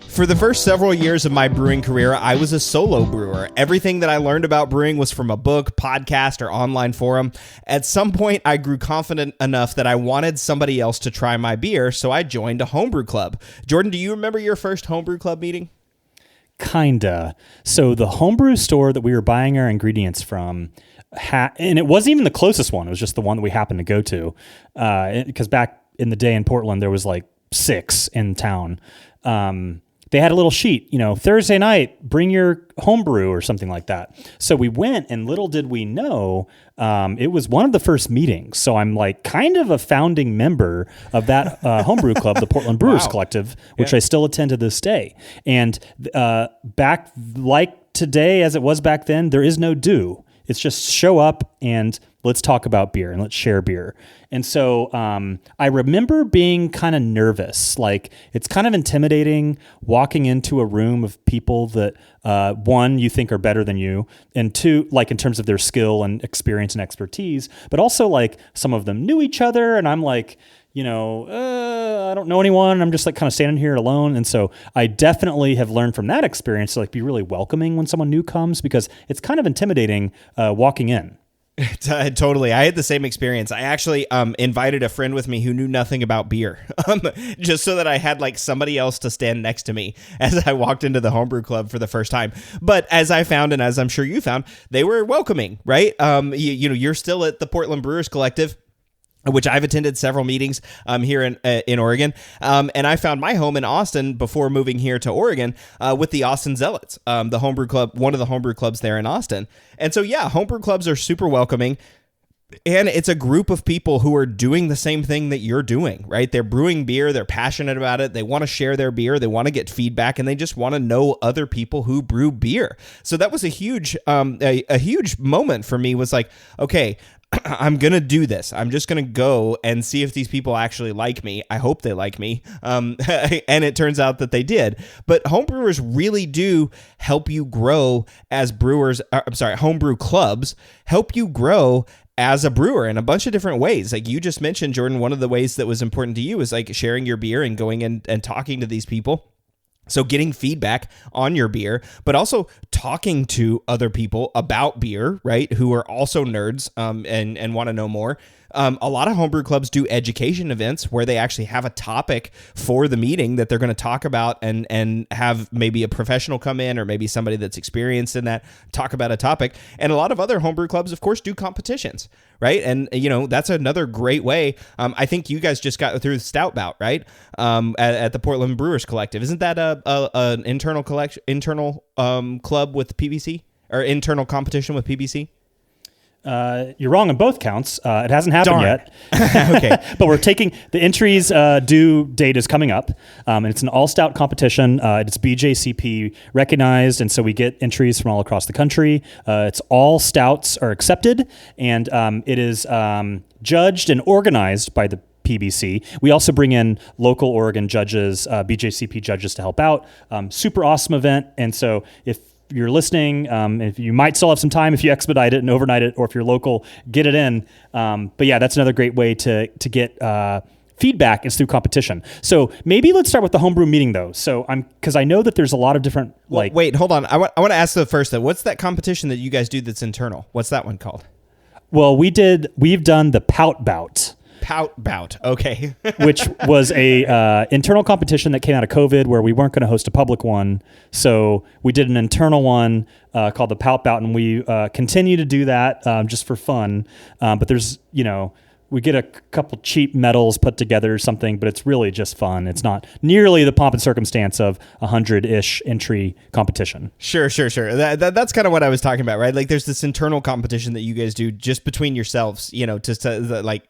For the first several years of my brewing career, I was a solo brewer. Everything that I learned about brewing was from a book, podcast, or online forum. At some point, I grew confident enough that I wanted somebody else to try my beer, so I joined a homebrew club. Jordan, do you remember your first homebrew club meeting? Kinda. So the homebrew store that we were buying our ingredients from, and it wasn't even the closest one. It was just the one that we happened to go to. Because back in the day in Portland, there was like 6 in town. They had a little sheet, Thursday night, bring your homebrew or something like that. So we went, and little did we know, it was one of the first meetings. So I'm like kind of a founding member of that homebrew club, the Portland Brewers Collective, which I still attend to this day. And back like today, as it was back then, there is no do. It's just show up and let's talk about beer and let's share beer. And so I remember being kind of nervous. Like, it's kind of intimidating walking into a room of people that, one, you think are better than you, and two, like in terms of their skill and experience and expertise, but also like some of them knew each other. And I'm like, I don't know anyone. I'm just like kind of standing here alone. And so I definitely have learned from that experience to like be really welcoming when someone new comes, because it's kind of intimidating walking in. Totally. I had the same experience. I actually invited a friend with me who knew nothing about beer, just so that I had like somebody else to stand next to me as I walked into the homebrew club for the first time. But as I found, and as I'm sure you found, they were welcoming, right? You're still at the Portland Brewers Collective, which I've attended several meetings here in Oregon. And I found my home in Austin before moving here to Oregon with the Austin Zealots, the homebrew club, one of the homebrew clubs there in Austin. And so, yeah, homebrew clubs are super welcoming. And it's a group of people who are doing the same thing that you're doing, right? They're brewing beer. They're passionate about it. They want to share their beer. They want to get feedback, and they just want to know other people who brew beer. So that was a huge moment for me. Was like, okay, I'm going to do this. I'm just going to go and see if these people actually like me. I hope they like me. And it turns out that they did. But homebrewers really do help you grow as brewers. Homebrew clubs help you grow as a brewer in a bunch of different ways. Like you just mentioned, Jordan, one of the ways that was important to you is like sharing your beer and going in and talking to these people. So getting feedback on your beer, but also talking to other people about beer, right, who are also nerds and want to know more. A lot of homebrew clubs do education events where they actually have a topic for the meeting that they're going to talk about and have maybe a professional come in or maybe somebody that's experienced in that talk about a topic. And a lot of other homebrew clubs, of course, do competitions, right? And, that's another great way. I think you guys just got through the Stout Bout, right? At the Portland Brewers Collective. Isn't that an internal club with PBC or internal competition with PBC? You're wrong on both counts. It hasn't happened Darn. yet. Okay. But we're taking the entries. Due date is coming up, and it's an all stout competition. It's BJCP recognized, and so we get entries from all across the country. It's all stouts are accepted, and it is judged and organized by the PBC. We also bring in local Oregon judges, BJCP judges to help out. Super awesome event, and so if you're listening, if you might still have some time if you expedite it and overnight it, or if you're local, get it in. But yeah, that's another great way to get feedback is through competition. So maybe let's start with the homebrew meeting though. So because I know that there's a lot of different Wait, hold on. I want to ask the first though. What's that competition that you guys do that's internal? What's that one called? Well, we've done the Pout Bout. Pout Bout. Okay. Which was a internal competition that came out of COVID where we weren't going to host a public one. So we did an internal one called the Pout Bout, and we continue to do that just for fun. But there's, we get a couple cheap medals put together or something, but it's really just fun. It's not nearly the pomp and circumstance of 100-ish entry competition. Sure. That's kind of what I was talking about, right? Like there's this internal competition that you guys do just between yourselves, just to, like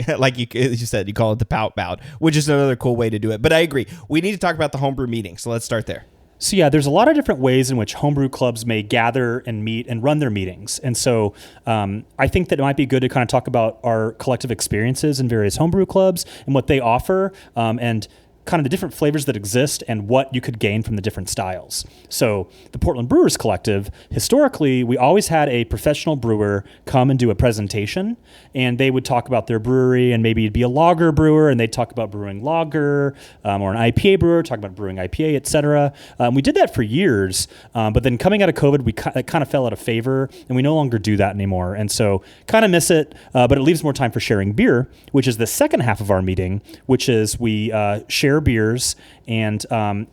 you said, you call it the Pout Bout, which is another cool way to do it. But I agree. We need to talk about the homebrew meeting. So let's start there. So yeah, there's a lot of different ways in which homebrew clubs may gather and meet and run their meetings. And so I think that it might be good to kind of talk about our collective experiences in various homebrew clubs and what they offer, and kind of the different flavors that exist and what you could gain from the different styles. So the Portland Brewers Collective, historically, we always had a professional brewer come and do a presentation, and they would talk about their brewery, and maybe it'd be a lager brewer, and they'd talk about brewing lager, or an IPA brewer, talk about brewing IPA, et cetera. We did that for years, but then coming out of COVID, it kind of fell out of favor, and we no longer do that anymore. And so kind of miss it, but it leaves more time for sharing beer, which is the second half of our meeting, which is we share beers, and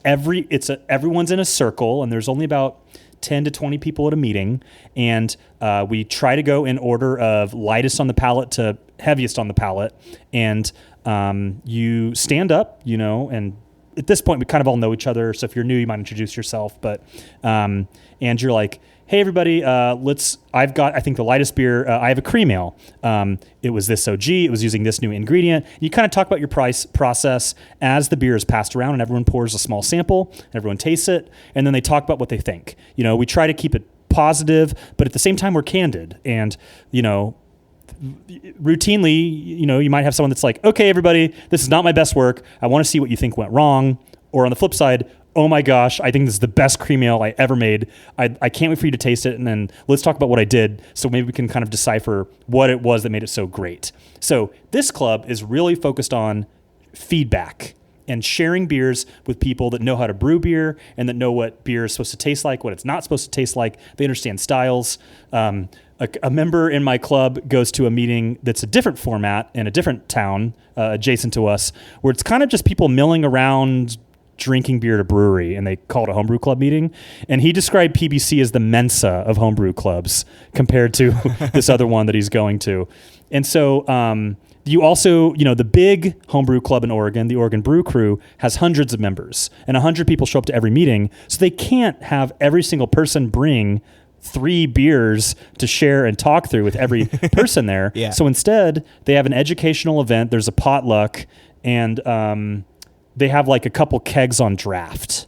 everyone's in a circle, and there's only about 10 to 20 people at a meeting, and we try to go in order of lightest on the palate to heaviest on the palate, and you stand up, and at this point we kind of all know each other, so if you're new you might introduce yourself, but and you're like, hey everybody, I've got, I think the lightest beer, I have a cream ale. It was this OG, it was using this new ingredient. You kind of talk about your process as the beer is passed around, and everyone pours a small sample, and everyone tastes it, and then they talk about what they think. We try to keep it positive, but at the same time we're candid, and routinely, you might have someone that's like, okay everybody, this is not my best work, I want to see what you think went wrong. Or on the flip side, oh my gosh, I think this is the best cream ale I ever made. I can't wait for you to taste it, and then let's talk about what I did, so maybe we can kind of decipher what it was that made it so great. So this club is really focused on feedback and sharing beers with people that know how to brew beer and that know what beer is supposed to taste like, what it's not supposed to taste like. They understand styles. A member in my club goes to a meeting that's a different format in a different town adjacent to us, where it's kind of just people milling around drinking beer at a brewery, and they call it a homebrew club meeting. And he described PBC as the Mensa of homebrew clubs compared to this other one that he's going to. And so you also, the big homebrew club in Oregon, the Oregon Brew Crew, has hundreds of members, and 100 people show up to every meeting. So they can't have every single person bring 3 beers to share and talk through with every person there. Yeah. So instead, they have an educational event. There's a potluck, and they have like a couple kegs on draft.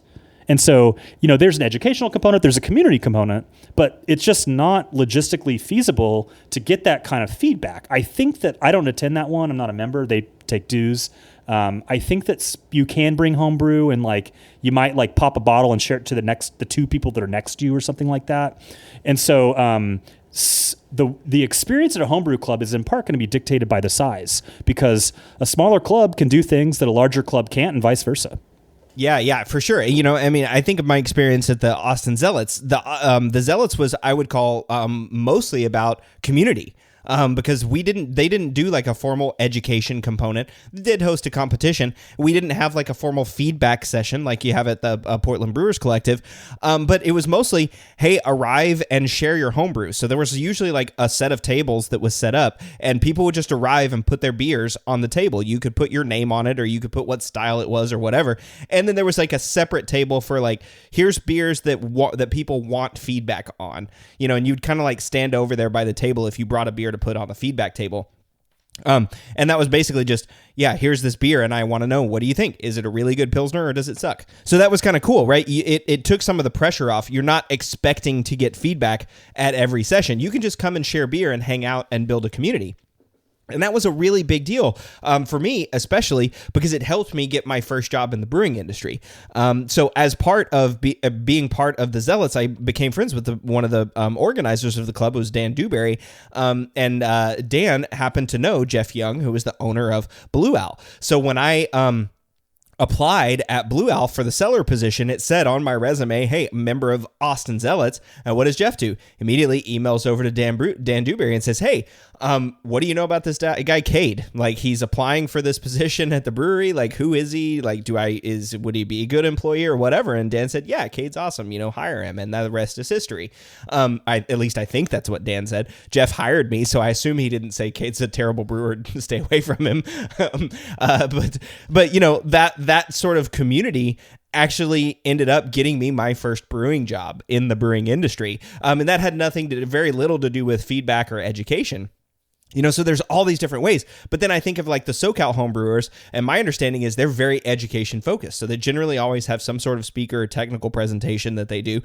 And so, there's an educational component, there's a community component, but it's just not logistically feasible to get that kind of feedback. I think that I don't attend that one. I'm not a member. They take dues. I think that you can bring homebrew, and you might pop a bottle and share it to the 2 people that are next to you or something like that. And so the experience at a homebrew club is in part going to be dictated by the size, because a smaller club can do things that a larger club can't, and vice versa. Yeah, for sure. I think of my experience at the Austin Zealots. The Zealots was, I would call, mostly about community. Because they didn't do like a formal education component. They did host a competition. We didn't have like a formal feedback session like you have at the Portland Brewers Collective. But it was mostly, hey, arrive and share your homebrew. So there was usually like a set of tables that was set up, and people would just arrive and put their beers on the table. You could put your name on it, or you could put what style it was or whatever. And then there was like a separate table for like, here's beers that people want feedback on, and you'd kind of like stand over there by the table if you brought a beer to put on the feedback table. And that was basically just, yeah, here's this beer and I want to know, what do you think? Is it a really good Pilsner or does it suck? So that was kind of cool, right? It took some of the pressure off. You're not expecting to get feedback at every session. You can just come and share beer and hang out and build a community. And that was a really big deal for me, especially because it helped me get my first job in the brewing industry. So as part of being part of the Zealots, I became friends with one of the organizers of the club, was Dan Dewberry. And Dan happened to know Jeff Young, who was the owner of Blue Owl. So when I applied at Blue Owl for the cellar position, it said on my resume, hey, member of Austin Zealots. And what does Jeff do? Immediately emails over to Dan Dewberry and says, hey, what do you know about this guy Cade? Like, he's applying for this position at the brewery. Like, who is he? Like, would he be a good employee or whatever? And Dan said, yeah, Cade's awesome. Hire him. And the rest is history. At least I think that's what Dan said. Jeff hired me, so I assume he didn't say Cade's a terrible brewer, stay away from him. But that sort of community actually ended up getting me my first brewing job in the brewing industry. And that had very little to do with feedback or education. So there's all these different ways. But then I think of like the SoCal homebrewers, and my understanding is they're very education focused. So they generally always have some sort of speaker or technical presentation that they do.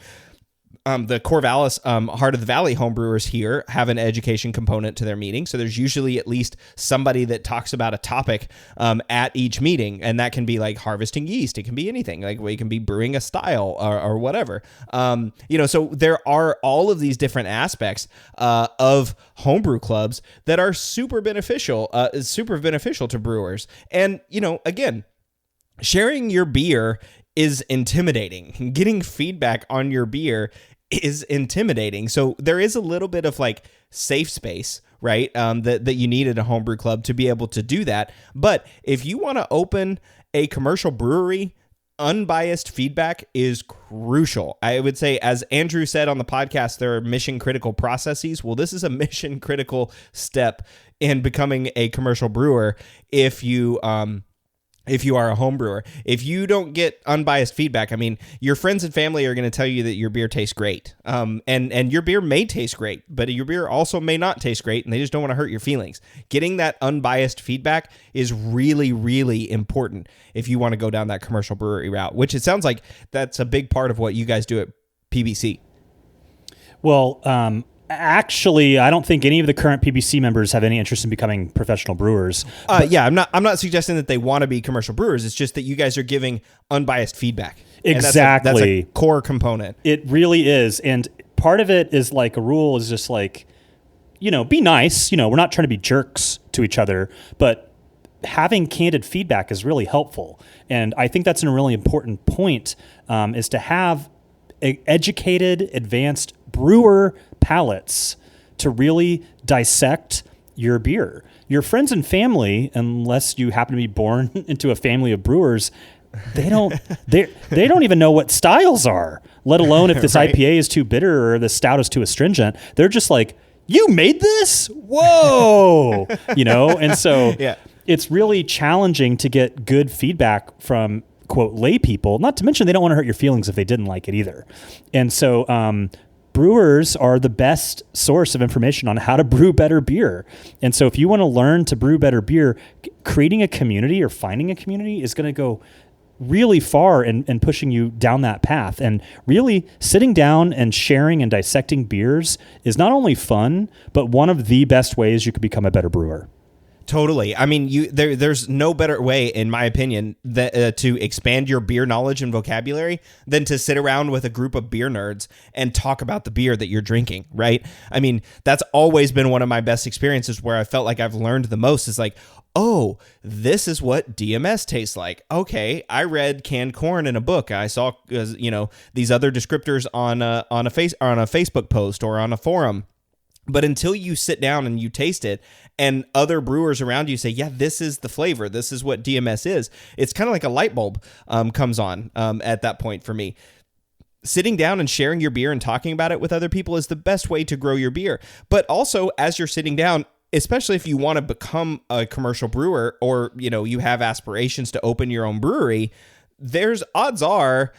The Corvallis Heart of the Valley homebrewers here have an education component to their meeting. So there's usually at least somebody that talks about a topic at each meeting. And that can be like harvesting yeast. It can be anything. Like, it can be brewing a style or whatever. So there are all of these different aspects of homebrew clubs that are super beneficial to brewers. And, again, sharing your beer is intimidating. Getting feedback on your beer is intimidating. So there is a little bit of like safe space, right? That you need at a homebrew club to be able to do that. But if you want to open a commercial brewery, unbiased feedback is crucial. I would say, as Andrew said on the podcast, there are mission critical processes. Well, this is a mission critical step in becoming a commercial brewer. If you are a home brewer, if you don't get unbiased feedback, I mean, your friends and family are going to tell you that your beer tastes great. And your beer may taste great, but your beer also may not taste great, and they just don't want to hurt your feelings. Getting that unbiased feedback is really, really important if you want to go down that commercial brewery route, which it sounds like that's a big part of what you guys do at PBC. Well, actually, I don't think any of the current PBC members have any interest in becoming professional brewers. I'm not suggesting that they want to be commercial brewers. It's just that you guys are giving unbiased feedback. Exactly. That's a core component. It really is. And part of it is like, a rule is just like, be nice. We're not trying to be jerks to each other, but having candid feedback is really helpful. And I think that's a really important point, is to have educated, advanced brewer palates to really dissect your beer. Your friends and family, unless you happen to be born into a family of brewers, they don't even know what styles are, let alone if this right. IPA is too bitter or the stout is too astringent. They're just like, you made this? Whoa. And so It's really challenging to get good feedback from, quote, lay people, not to mention they don't want to hurt your feelings if they didn't like it either. And so brewers are the best source of information on how to brew better beer. And so if you want to learn to brew better beer, creating a community or finding a community is going to go really far in pushing you down that path. And really sitting down and sharing and dissecting beers is not only fun, but one of the best ways you could become a better brewer. Totally. I mean, there's no better way, in my opinion, to expand your beer knowledge and vocabulary than to sit around with a group of beer nerds and talk about the beer that you're drinking, right? I mean, that's always been one of my best experiences where I felt like I've learned the most is like, oh, this is what DMS tastes like. Okay, I read canned corn in a book. I saw, these other descriptors on a Facebook post or on a forum. But until you sit down and you taste it and other brewers around you say, yeah, this is the flavor, this is what DMS is, it's kind of like a light bulb comes on at that point for me. Sitting down and sharing your beer and talking about it with other people is the best way to grow your beer. But also, as you're sitting down, especially if you want to become a commercial brewer or, you have aspirations to open your own brewery, there's odds are,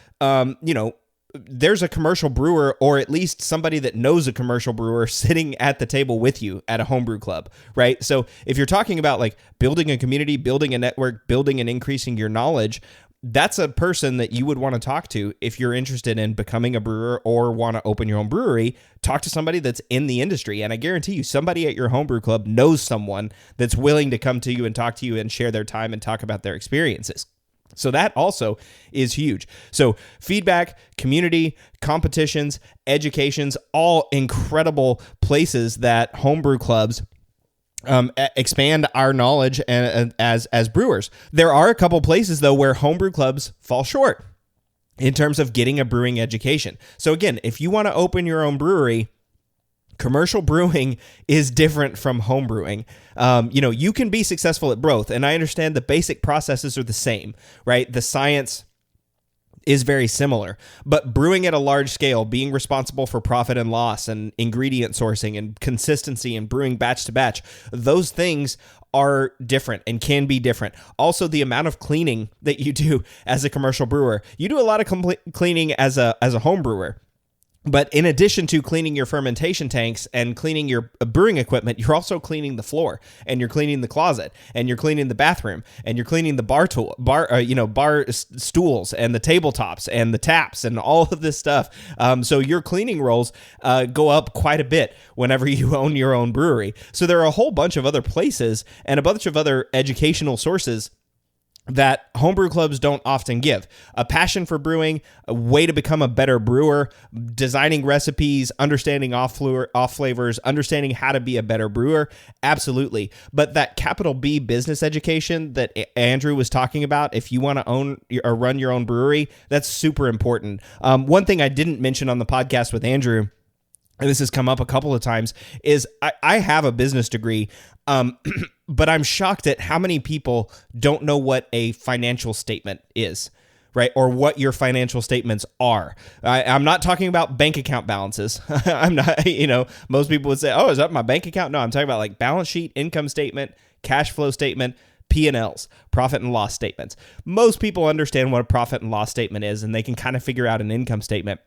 there's a commercial brewer, or at least somebody that knows a commercial brewer, sitting at the table with you at a homebrew club, right? So if you're talking about like building a community, building a network, building and increasing your knowledge, that's a person that you would want to talk to if you're interested in becoming a brewer or want to open your own brewery. Talk to somebody that's in the industry. And I guarantee you, somebody at your homebrew club knows someone that's willing to come to you and talk to you and share their time and talk about their experiences. So that also is huge. So feedback, community, competitions, educations, all incredible places that homebrew clubs expand our knowledge and as brewers. There are a couple places though where homebrew clubs fall short in terms of getting a brewing education. So again, if you want to open your own brewery, commercial brewing is different from home brewing. You can be successful at both, and I understand the basic processes are the same, right? The science is very similar, but brewing at a large scale, being responsible for profit and loss and ingredient sourcing and consistency and brewing batch to batch, those things are different and can be different. Also, the amount of cleaning that you do as a commercial brewer, you do a lot of cleaning as a home brewer. But in addition to cleaning your fermentation tanks and cleaning your brewing equipment, you're also cleaning the floor, and you're cleaning the closet, and you're cleaning the bathroom, and you're cleaning the bar stools and the tabletops and the taps and all of this stuff. So your cleaning rolls go up quite a bit whenever you own your own brewery. So there are a whole bunch of other places and a bunch of other educational sources that homebrew clubs don't often give. A passion for brewing, a way to become a better brewer, designing recipes, understanding off flavors, understanding how to be a better brewer, absolutely. But that capital B business education that Andrew was talking about, if you want to own or run your own brewery, that's super important. One thing I didn't mention on the podcast with Andrew, and this has come up a couple of times, is I have a business degree, but I'm shocked at how many people don't know what a financial statement is, right? Or what your financial statements are. I'm not talking about bank account balances. I'm not, most people would say, oh, is that my bank account? No, I'm talking about like balance sheet, income statement, cash flow statement, P&Ls, profit and loss statements. Most people understand what a profit and loss statement is, and they can kind of figure out an income statement.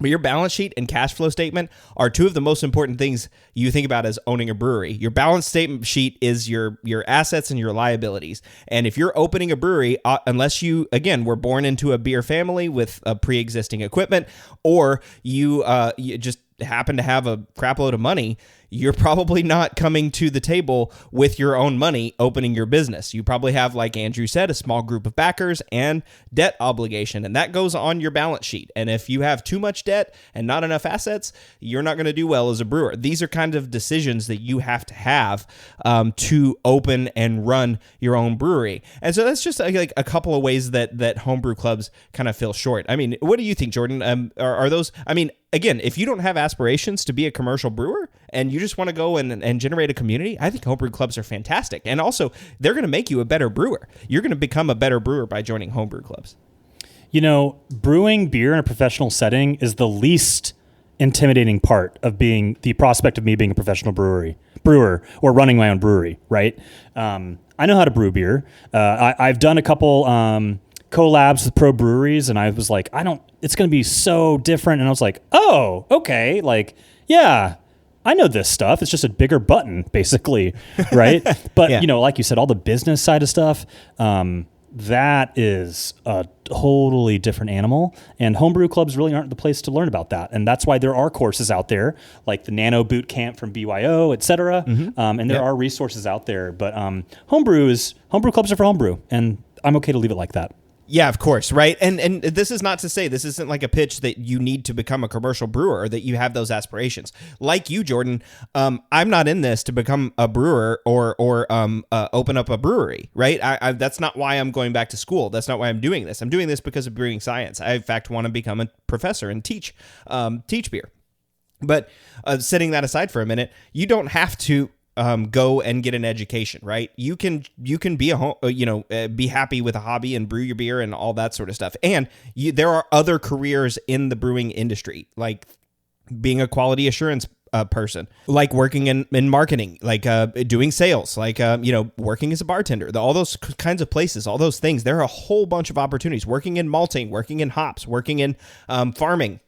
But your balance sheet and cash flow statement are two of the most important things you think about as owning a brewery. Your balance statement sheet is your assets and your liabilities. And if you're opening a brewery, unless you, again, were born into a beer family with a pre-existing equipment, or you just happen to have a crap load of money, you're probably not coming to the table with your own money opening your business. You probably have, like Andrew said, a small group of backers and debt obligation, and that goes on your balance sheet. And if you have too much debt and not enough assets, you're not going to do well as a brewer. These are kind of decisions that you have to have to open and run your own brewery. And so that's just like a couple of ways that homebrew clubs kind of feel short. I mean, what do you think, Jordan? Are those, again, if you don't have aspirations to be a commercial brewer and you just want to go and generate a community, I think homebrew clubs are fantastic. And also, they're going to make you a better brewer. You're going to become a better brewer by joining homebrew clubs. Brewing beer in a professional setting is the least intimidating part of being the prospect of me being a professional brewer or running my own brewery, right? I know how to brew beer. I've done a couple collabs with pro breweries, and I was like, it's going to be so different. And I was like, oh, okay. Like, yeah, I know this stuff. It's just a bigger button, basically, right? But, Yeah. Like you said, all the business side of stuff, that is a totally different animal. And homebrew clubs really aren't the place to learn about that. And that's why there are courses out there, like the Nano Boot Camp from BYO, et cetera. Mm-hmm. And there are resources out there. But homebrew clubs are for homebrew, and I'm okay to leave it like that. Yeah, of course, right? And this is not to say, this isn't like a pitch that you need to become a commercial brewer or that you have those aspirations. Like you, Jordan, I'm not in this to become a brewer or open up a brewery, right? That's not why I'm going back to school. That's not why I'm doing this. I'm doing this because of brewing science. I, in fact, want to become a professor and teach beer. But setting that aside for a minute, you don't have to go and get an education, right? You can be be happy with a hobby and brew your beer and all that sort of stuff. And there are other careers in the brewing industry, like being a quality assurance person, like working in marketing, like doing sales, like working as a bartender, all those kinds of places, all those things. There are a whole bunch of opportunities. Working in malting, working in hops, working in farming.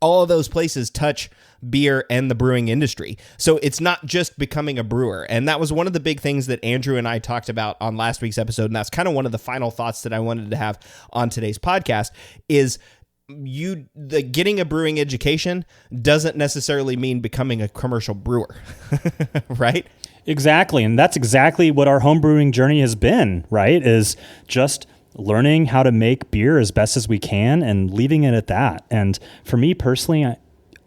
All of those places touch beer and the brewing industry. So it's not just becoming a brewer. And that was one of the big things that Andrew and I talked about on last week's episode. And that's kind of one of the final thoughts that I wanted to have on today's podcast is getting a brewing education doesn't necessarily mean becoming a commercial brewer, right? Exactly. And that's exactly what our home brewing journey has been, right? Is just learning how to make beer as best as we can and leaving it at that. And for me personally,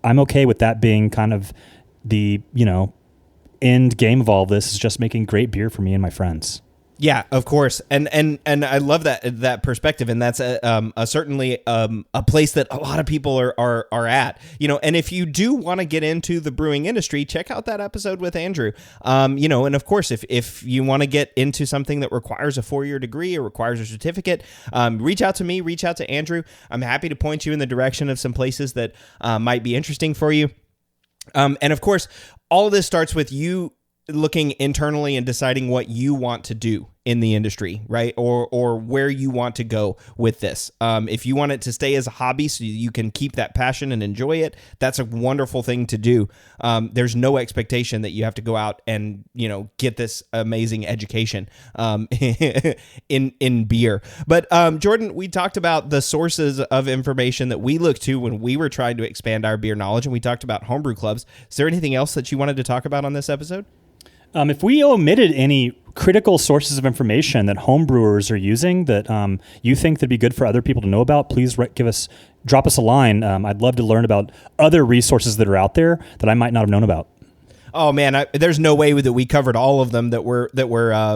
I'm okay with that being kind of the, end game of all this is just making great beer for me and my friends. Yeah, of course, and I love that perspective, and that's certainly a place that a lot of people are at, And if you do want to get into the brewing industry, check out that episode with Andrew, And of course, if you want to get into something that requires a 4-year degree or requires a certificate, reach out to me, reach out to Andrew. I'm happy to point you in the direction of some places that might be interesting for you. And of course, all of this starts with you looking internally and deciding what you want to do in the industry, right? Or where you want to go with this. If you want it to stay as a hobby so you can keep that passion and enjoy it, that's a wonderful thing to do. There's no expectation that you have to go out and, get this amazing education in beer. But Jordan, we talked about the sources of information that we looked to when we were trying to expand our beer knowledge, and we talked about homebrew clubs. Is there anything else that you wanted to talk about on this episode? If we omitted any critical sources of information that homebrewers are using that you think that'd be good for other people to know about, please drop us a line. I'd love to learn about other resources that are out there that I might not have known about. Oh man, there's no way that we covered all of them that were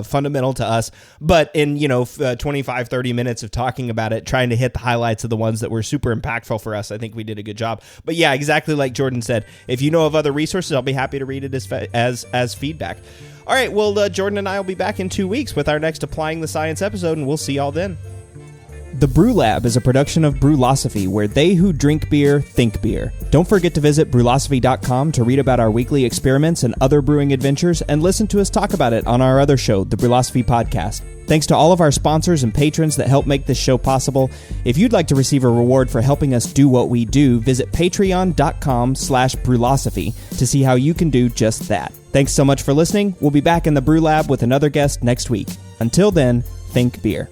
fundamental to us. But in 25, 30 minutes of talking about it, trying to hit the highlights of the ones that were super impactful for us, I think we did a good job. But yeah, exactly like Jordan said, if you know of other resources, I'll be happy to read it as feedback. All right, well, Jordan and I will be back in 2 weeks with our next Applying the Science episode, and we'll see y'all then. The Brew Lab is a production of Brewlosophy, where they who drink beer think beer. Don't forget to visit brewlosophy.com to read about our weekly experiments and other brewing adventures, and listen to us talk about it on our other show, the Brewlosophy Podcast. Thanks to all of our sponsors and patrons that help make this show possible. If you'd like to receive a reward for helping us do what we do, visit patreon.com/brewlosophy to see how you can do just that. Thanks so much for listening. We'll be back in the Brew Lab with another guest next week. Until then, think beer.